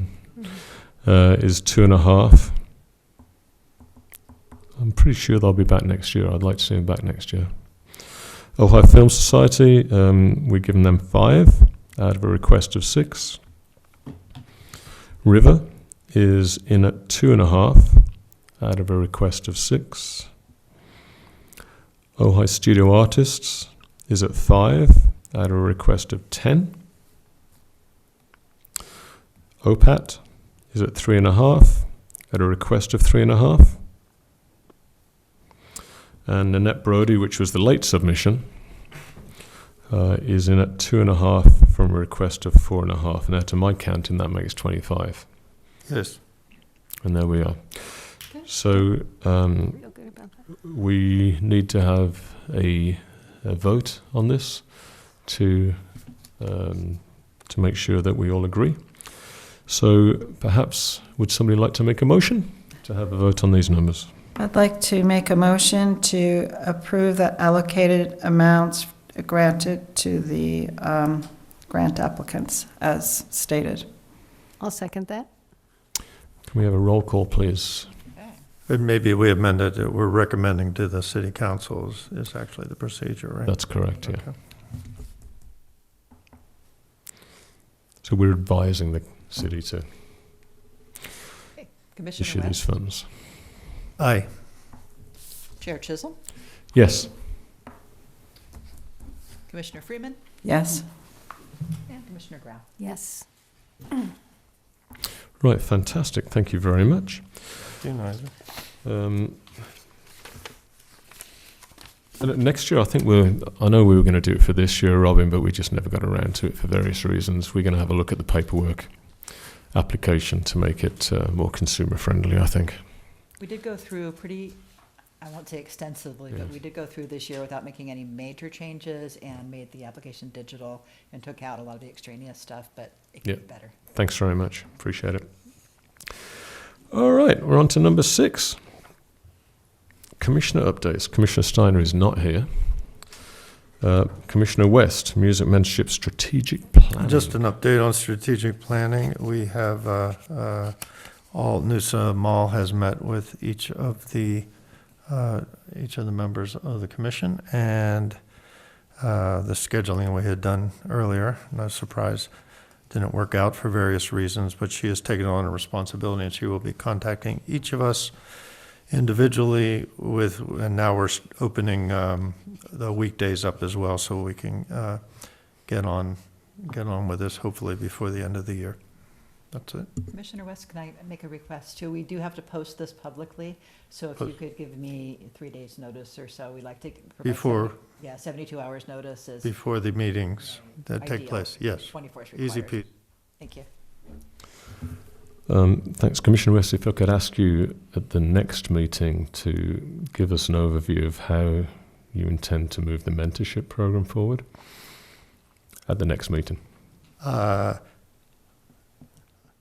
Is 2.5. I'm pretty sure they'll be back next year. I'd like to see them back next year. Ojai Film Society, we're giving them 5 out of a request of 6. River is in at 2.5 out of a request of 6. Ojai Studio Artists is at 5 out of a request of 10. OPAT is at 3.5 at a request of 3.5. And Nanette Brody, which was the late submission, is in at 2.5 from a request of 4.5. Now, to my counting, that makes 25. Yes. And there we are. Good. So Feel good about that. we need to have a vote on this to make sure that we all agree. So perhaps would somebody like to make a motion to have a vote on these numbers? I'd like to make a motion to approve the allocated amounts granted to the grant applicants as stated. I'll second that. Can we have a roll call, please? And maybe we amended it. We're recommending to the city council is actually the procedure, right? That's correct, yeah. Okay. So we're advising the city to Commissioner issue these West, funds. Aye. Chair Chisholm, Yes. Commissioner Freeman, Yes. and Commissioner Grau. Yes. Right, fantastic. Thank you very much. And next year, I know we were going to do it for this year, Robin, but we just never got around to it for various reasons. We're going to have a look at the paperwork application to make it more consumer friendly, I think. We did go through pretty, I won't say extensively, but Yeah. we did go through this year without making any major changes and made the application digital and took out a lot of the extraneous stuff, but it Yeah. could be better. Thanks very much. Appreciate it. All right, we're on to number 6. Commissioner updates. Commissioner Steiner is not here. Commissioner West, Music Mentorship Strategic Planning. Just an update on strategic planning. We have, Noosa Mall has met with each of the members of the commission, and the scheduling we had done earlier, no surprise, didn't work out for various reasons, but she has taken on a responsibility, and she will be contacting each of us individually and now we're opening the weekdays up as well, so we can get on with this hopefully before the end of the year. That's it. Commissioner West, can I make a request too? We do have to post this publicly, so if you could give me 3 days' notice or so, we'd like to provide Before, 72 hours notice is before the meetings that take Ideal. place, yes. 24 is required. Easy peasy. Thank you. Thanks, Commissioner West. If I could ask you at the next meeting to give us an overview of how you intend to move the mentorship program forward at the next meeting.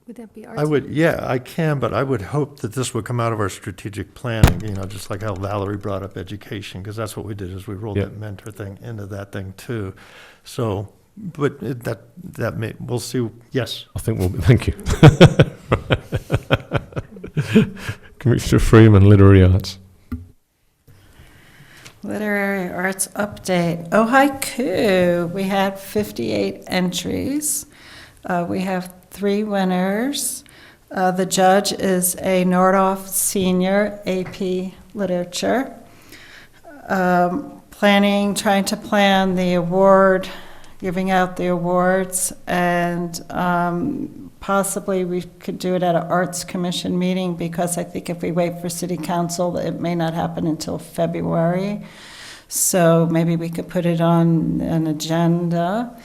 Would that be I would, yeah, I can, but I would hope that this would come out of our strategic planning, just like how Valerie brought up education, because that's what we did, is we rolled Yeah. that mentor thing into that thing too. So, but that may, we'll see, yes. I think thank you. Commissioner Freeman, Literary Arts. Literary arts update. Ojai we had 58 entries. We have 3 winners. The judge is a Nordhoff Senior, AP Literature. Trying to plan the award, giving out the awards, and possibly we could do it at an Arts Commission meeting, because I think if we wait for City Council, it may not happen until February. So maybe we could put it on an agenda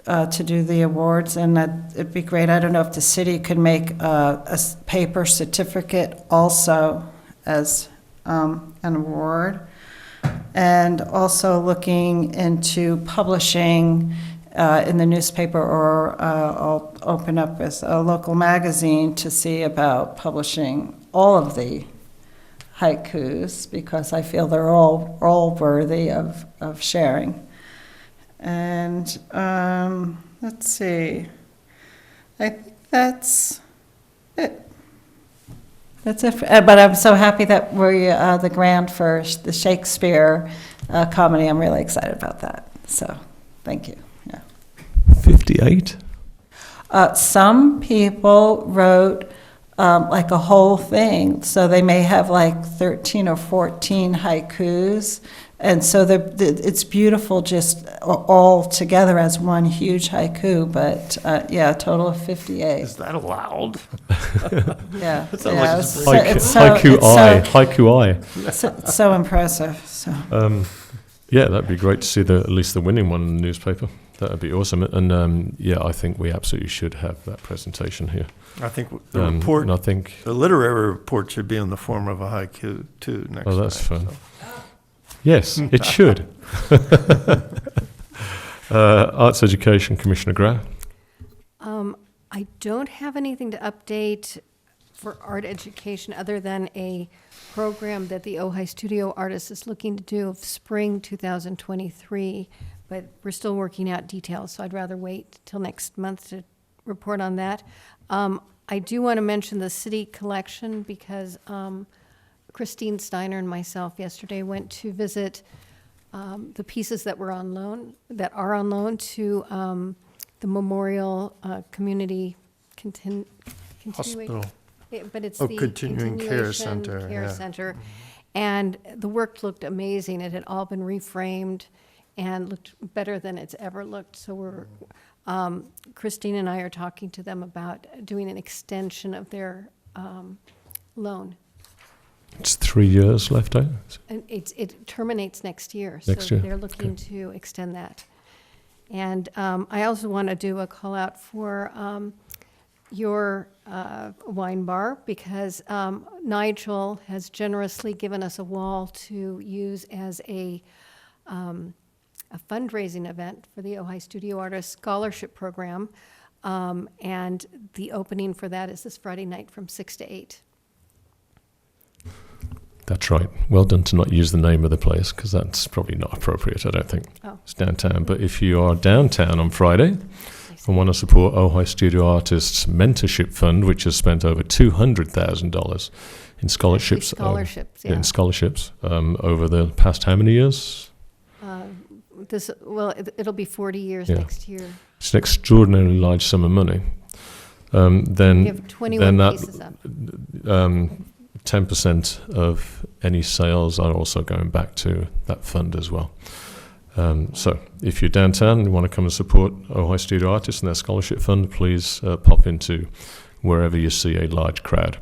to do the awards, and it'd be great. I don't know if the city could make a paper certificate also as an award. And also looking into publishing in the newspaper, or I'll open up with a local magazine to see about publishing all of the haikus, because I feel they're all worthy of sharing. And let's see, I think that's it. That's it. But I'm so happy that we're the grant for the Shakespeare comedy. I'm really excited about that. So, thank you. Yeah. 58? Some people wrote like a whole thing, so they may have like 13 or 14 haikus, and so it's beautiful just all together as one huge haiku. But yeah, a total of 58. Is that allowed? Yeah, That sounds yeah. like It's it's so- brilliant. it's so- Haiku it's I, so- haiku I. It's so impressive. So. Yeah, that'd be great to see at least the winning one in the newspaper. That'd be awesome. And yeah, I think we absolutely should have that presentation here. I think the report, And I think, the literary report should be in the form of a haiku too next oh, that's time. fun. Yes, it should. Arts Education Commissioner Gra. I don't have anything to update for art education other than a program that the Ojai Studio Artist is looking to do of spring 2023, but we're still working out details, so I'd rather wait till next month to report on that. I do want to mention the city collection, because Christine Steiner and myself yesterday went to visit the pieces that are on loan to the Memorial Community Hospital. But it's Oh, the Continuing Care Continuation Center, Care yeah. Center. And the work looked amazing. It had all been reframed and looked better than it's ever looked. So Christine and I are talking to them about doing an extension of their loan. It's 3 years left, eh? And it terminates next year. Next So year, they're looking to extend that. And I also want to do a call out for your wine bar, because Nigel has generously given us a wall to use as a fundraising event for the Ojai Studio Artist Scholarship Program. And the opening for that is this Friday night from 6 to 8. That's right. Well done to not use the name of the place, because that's probably not appropriate, I don't think. Oh. It's downtown. But if you are downtown on Friday and want to support Ojai Studio Artists Mentorship Fund, which has spent over $200,000 in scholarships. Scholarships, yeah. In scholarships over the past how many years? It'll be 40 years Yeah. next year. It's an extraordinarily large sum of money. We Then have 21 that- pieces up. 10% of any sales are also going back to that fund as well. So if you're downtown and you want to come and support Ojai Studio Artists and their scholarship fund, please pop into wherever you see a large crowd.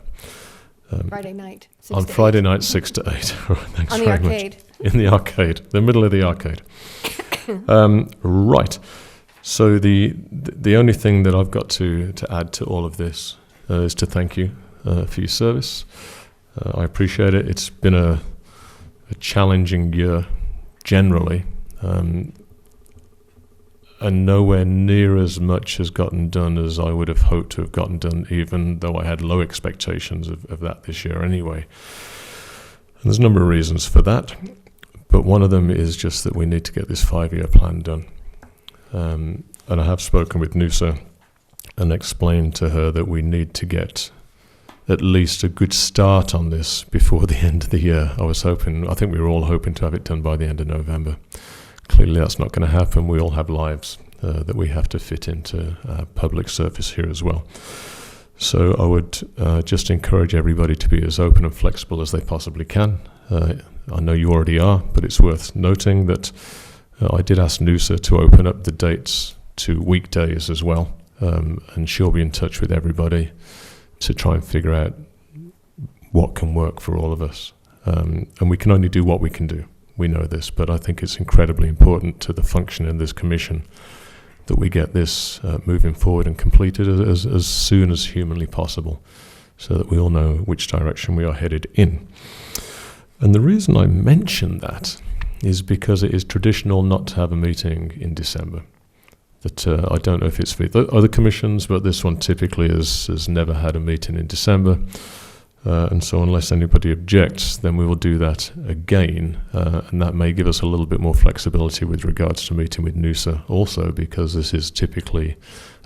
Friday night. 6 On to 8. Friday night, 6 to 8. All right, thanks On the very much. arcade. In the arcade, the middle of the arcade. Right. So the only thing that I've got to add to all of this is to thank you for your service. I appreciate it. It's been a challenging year generally, and nowhere near as much has gotten done as I would have hoped to have gotten done, even though I had low expectations of that this year anyway. And there's a number of reasons for that, but one of them is just that we need to get this 5-year plan done. And I have spoken with Noosa and explained to her that we need to get at least a good start on this before the end of the year. I think we were all hoping to have it done by the end of November. Clearly that's not going to happen. We all have lives. that we have to fit into public service here as well. So I would just encourage everybody to be as open and flexible as they possibly can. I know you already are, but it's worth noting that I did ask Noosa to open up the dates to weekdays as well, and she'll be in touch with everybody to try and figure out what can work for all of us. And we can only do what we can do. We know this, but I think it's incredibly important to the function in this commission that we get this moving forward and completed as soon as humanly possible, so that we all know which direction we are headed in. And the reason I mention that is because it is traditional not to have a meeting in December. That I don't know if it's for the other commissions, but this one typically has never had a meeting in December. And so unless anybody objects, then we will do that again. And that may give us a little bit more flexibility with regards to meeting with Noosa also, because this is typically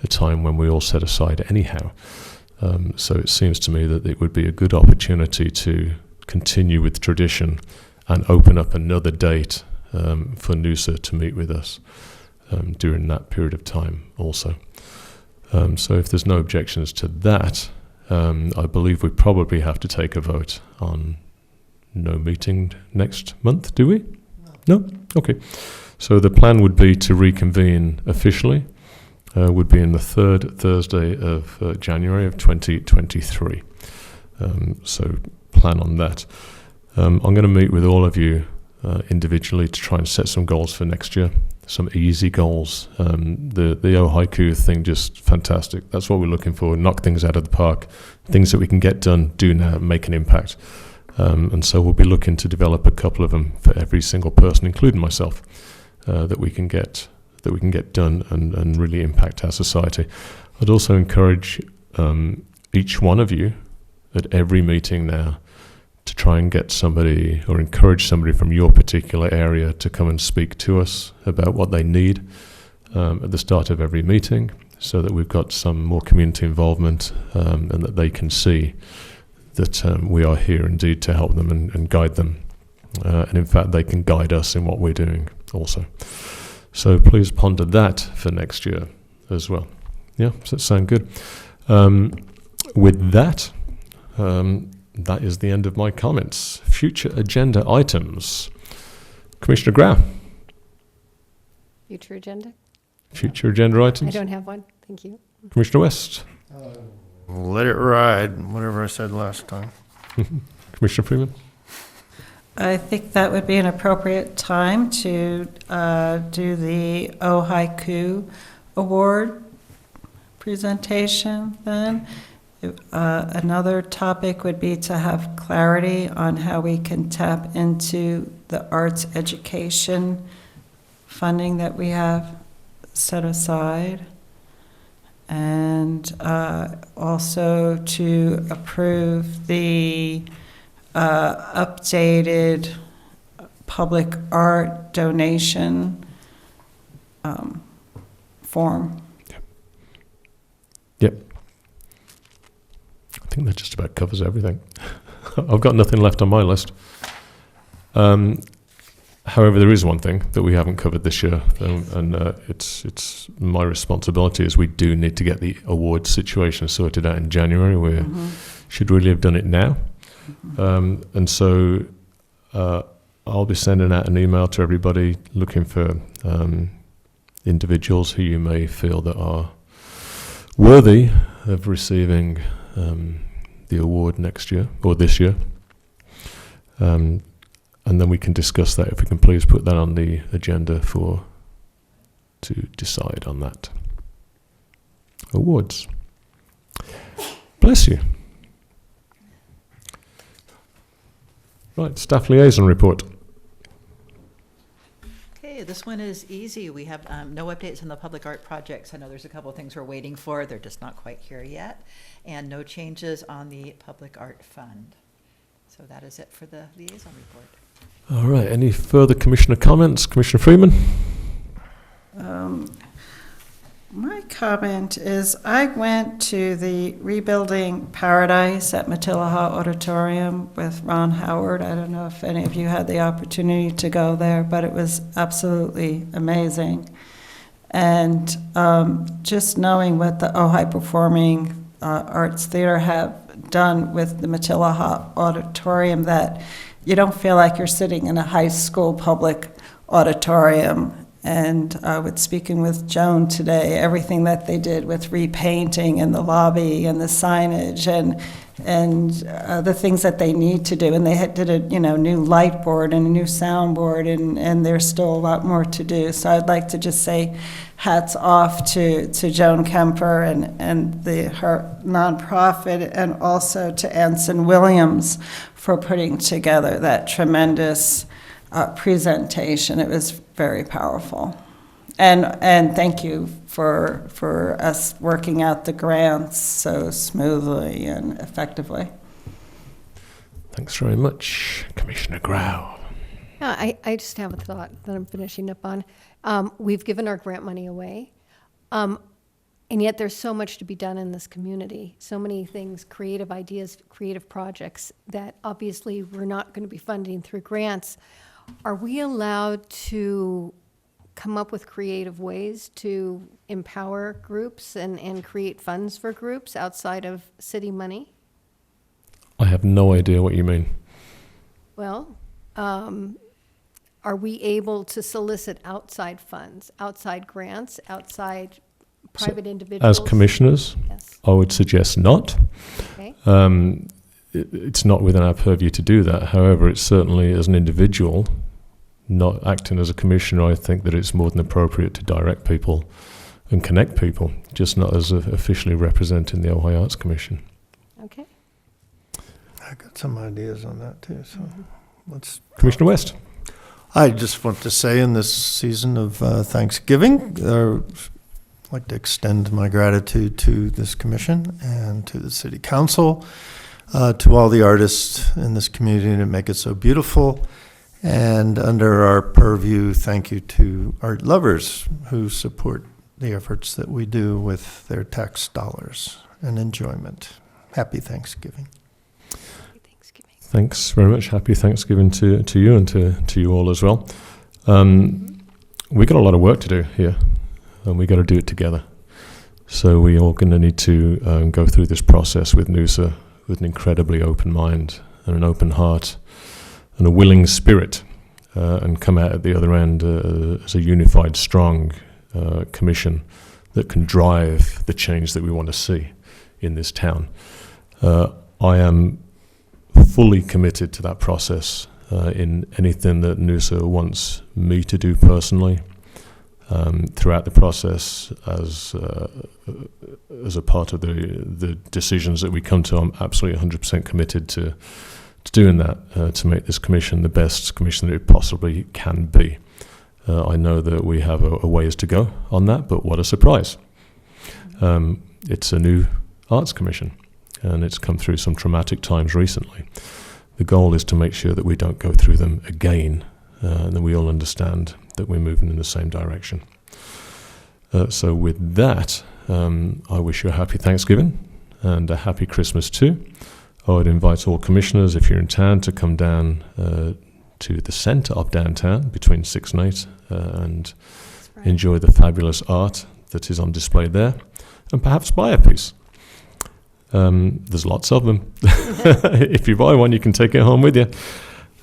a time when we all set aside anyhow. So it seems to me that it would be a good opportunity to continue with tradition and open up another date for Noosa to meet with us during that period of time also. So if there's no objections to that, I believe we probably have to take a vote on no meeting next month, do we? No? Okay. So the plan would be to reconvene officially, would be in the third Thursday of January of 2023. So plan on that. I'm going to meet with all of you individually to try and set some goals for next year. Some easy goals. The Ojai thing, just fantastic. That's what we're looking for. Knock things out of the park. Things that we can get done, do now, make an impact. And so we'll be looking to develop a couple of them for every single person, including myself, that we can get done and really impact our society. I'd also encourage each one of you at every meeting now to try and get somebody or encourage somebody from your particular area to come and speak to us about what they need at the start of every meeting, so that we've got some more community involvement and that they can see that we are here indeed to help them and guide them. And in fact, they can guide us in what we're doing also. So please ponder that for next year as well. Yeah, does that sound good? With that, that is the end of my comments. Future agenda items. Commissioner Grau. Future agenda? Future agenda I items. don't have one, thank you. Commissioner West. Let it ride, whatever I said last time. Commissioner Freeman. I think that would be an appropriate time to do the Ojai Award presentation then. Another topic would be to have clarity on how we can tap into the arts education funding that we have set aside. And also to approve the updated public art donation form. Yep. I think that just about covers everything. I've got nothing left on my list. However, there is one thing that we haven't covered this year, and it's my responsibility, is we do need to get the award situation sorted out in January. We should really have done it now. And so I'll be sending out an email to everybody looking for individuals who you may feel that are worthy of receiving the award next year or this year. And then we can discuss that. If we can please put that on the agenda to decide on that. Awards. Bless you. Right, staff liaison report. Okay, this one is easy. We have no updates on the public art projects. I know there's a couple of things we're waiting for. They're just not quite here yet. And no changes on the public art fund. So that is it for the liaison report. All right, any further commissioner comments? Commissioner Freeman? My comment is I went to the Rebuilding Paradise at Matilaha Auditorium with Ron Howard. I don't know if any of you had the opportunity to go there, but it was absolutely amazing. And just knowing what the Ojai Performing Arts Theater have done with the Matilla Auditorium, that you don't feel like you're sitting in a high school public auditorium. And with speaking with Joan today, everything that they did with repainting and the lobby and the signage and the things that they need to do, and they did a new light board and a new sound board, and there's still a lot more to do. So I'd like to just say hats off to Joan Kemper and her nonprofit, and also to Anson Williams for putting together that tremendous presentation. It was very powerful. And thank you for us working out the grants so smoothly and effectively. Thanks very much, Commissioner Grau. Yeah, I just have a thought that I'm finishing up on. We've given our grant money away, and yet there's so much to be done in this community, so many things, creative ideas, creative projects that obviously we're not going to be funding through grants. Are we allowed to come up with creative ways to empower groups and create funds for groups outside of city money? I have no idea what you mean. Well, are we able to solicit outside funds, outside grants, outside private individuals? As commissioners, Yes. I would suggest not. Okay. It's not within our purview to do that. However, it's certainly, as an individual, not acting as a commissioner, I think that it's more than appropriate to direct people and connect people, just not as officially representing the Ojai Arts Commission. Okay. I got some ideas on that too, so let's. Commissioner West. I just want to say, in this season of Thanksgiving, I'd like to extend my gratitude to this commission and to the city council, to all the artists in this community that make it so beautiful. And under our purview, thank you to art lovers who support the efforts that we do with their tax dollars and enjoyment. Happy Thanksgiving. Happy Thanksgiving. Thanks very much. Happy Thanksgiving to you and to you all as well. We got a lot of work to do here, and we got to do it together. So we all going to need to go through this process with NUSA with an incredibly open mind and an open heart and a willing spirit, and come out at the other end as a unified, strong commission that can drive the change that we want to see in this town. I am fully committed to that process in anything that NUSA wants me to do personally throughout the process as a part of the decisions that we come to. I'm absolutely 100% committed to doing that, to make this commission the best commission that it possibly can be. I know that we have a ways to go on that, but what a surprise. It's a new arts commission, and it's come through some traumatic times recently. The goal is to make sure that we don't go through them again, and that we all understand that we're moving in the same direction. So with that, I wish you a happy Thanksgiving and a happy Christmas too. I would invite all commissioners, if you're in town, to come down to the centre of downtown between 6 and 8 and Right. enjoy the fabulous art that is on display there, and perhaps buy a piece. There's lots of them. If you buy one, you can take it home with you.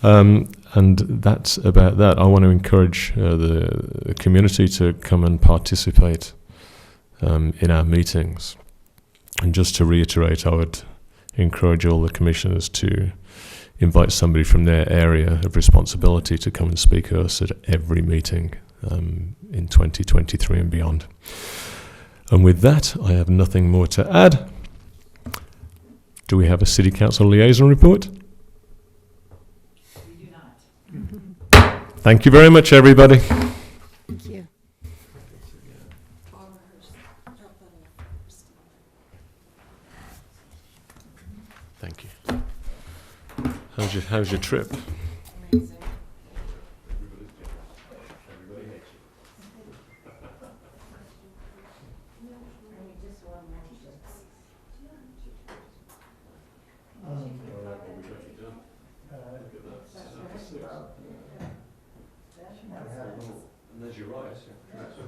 And that's about that. I want to encourage the community to come and participate in our meetings. And just to reiterate, I would encourage all the commissioners to invite somebody from their area of responsibility to come and speak to us at every meeting in 2023 and beyond. And with that, I have nothing more to add. Do we have a City Council liaison report? We do not. Thank you very much, everybody. Thank you. Thank you. How's your trip?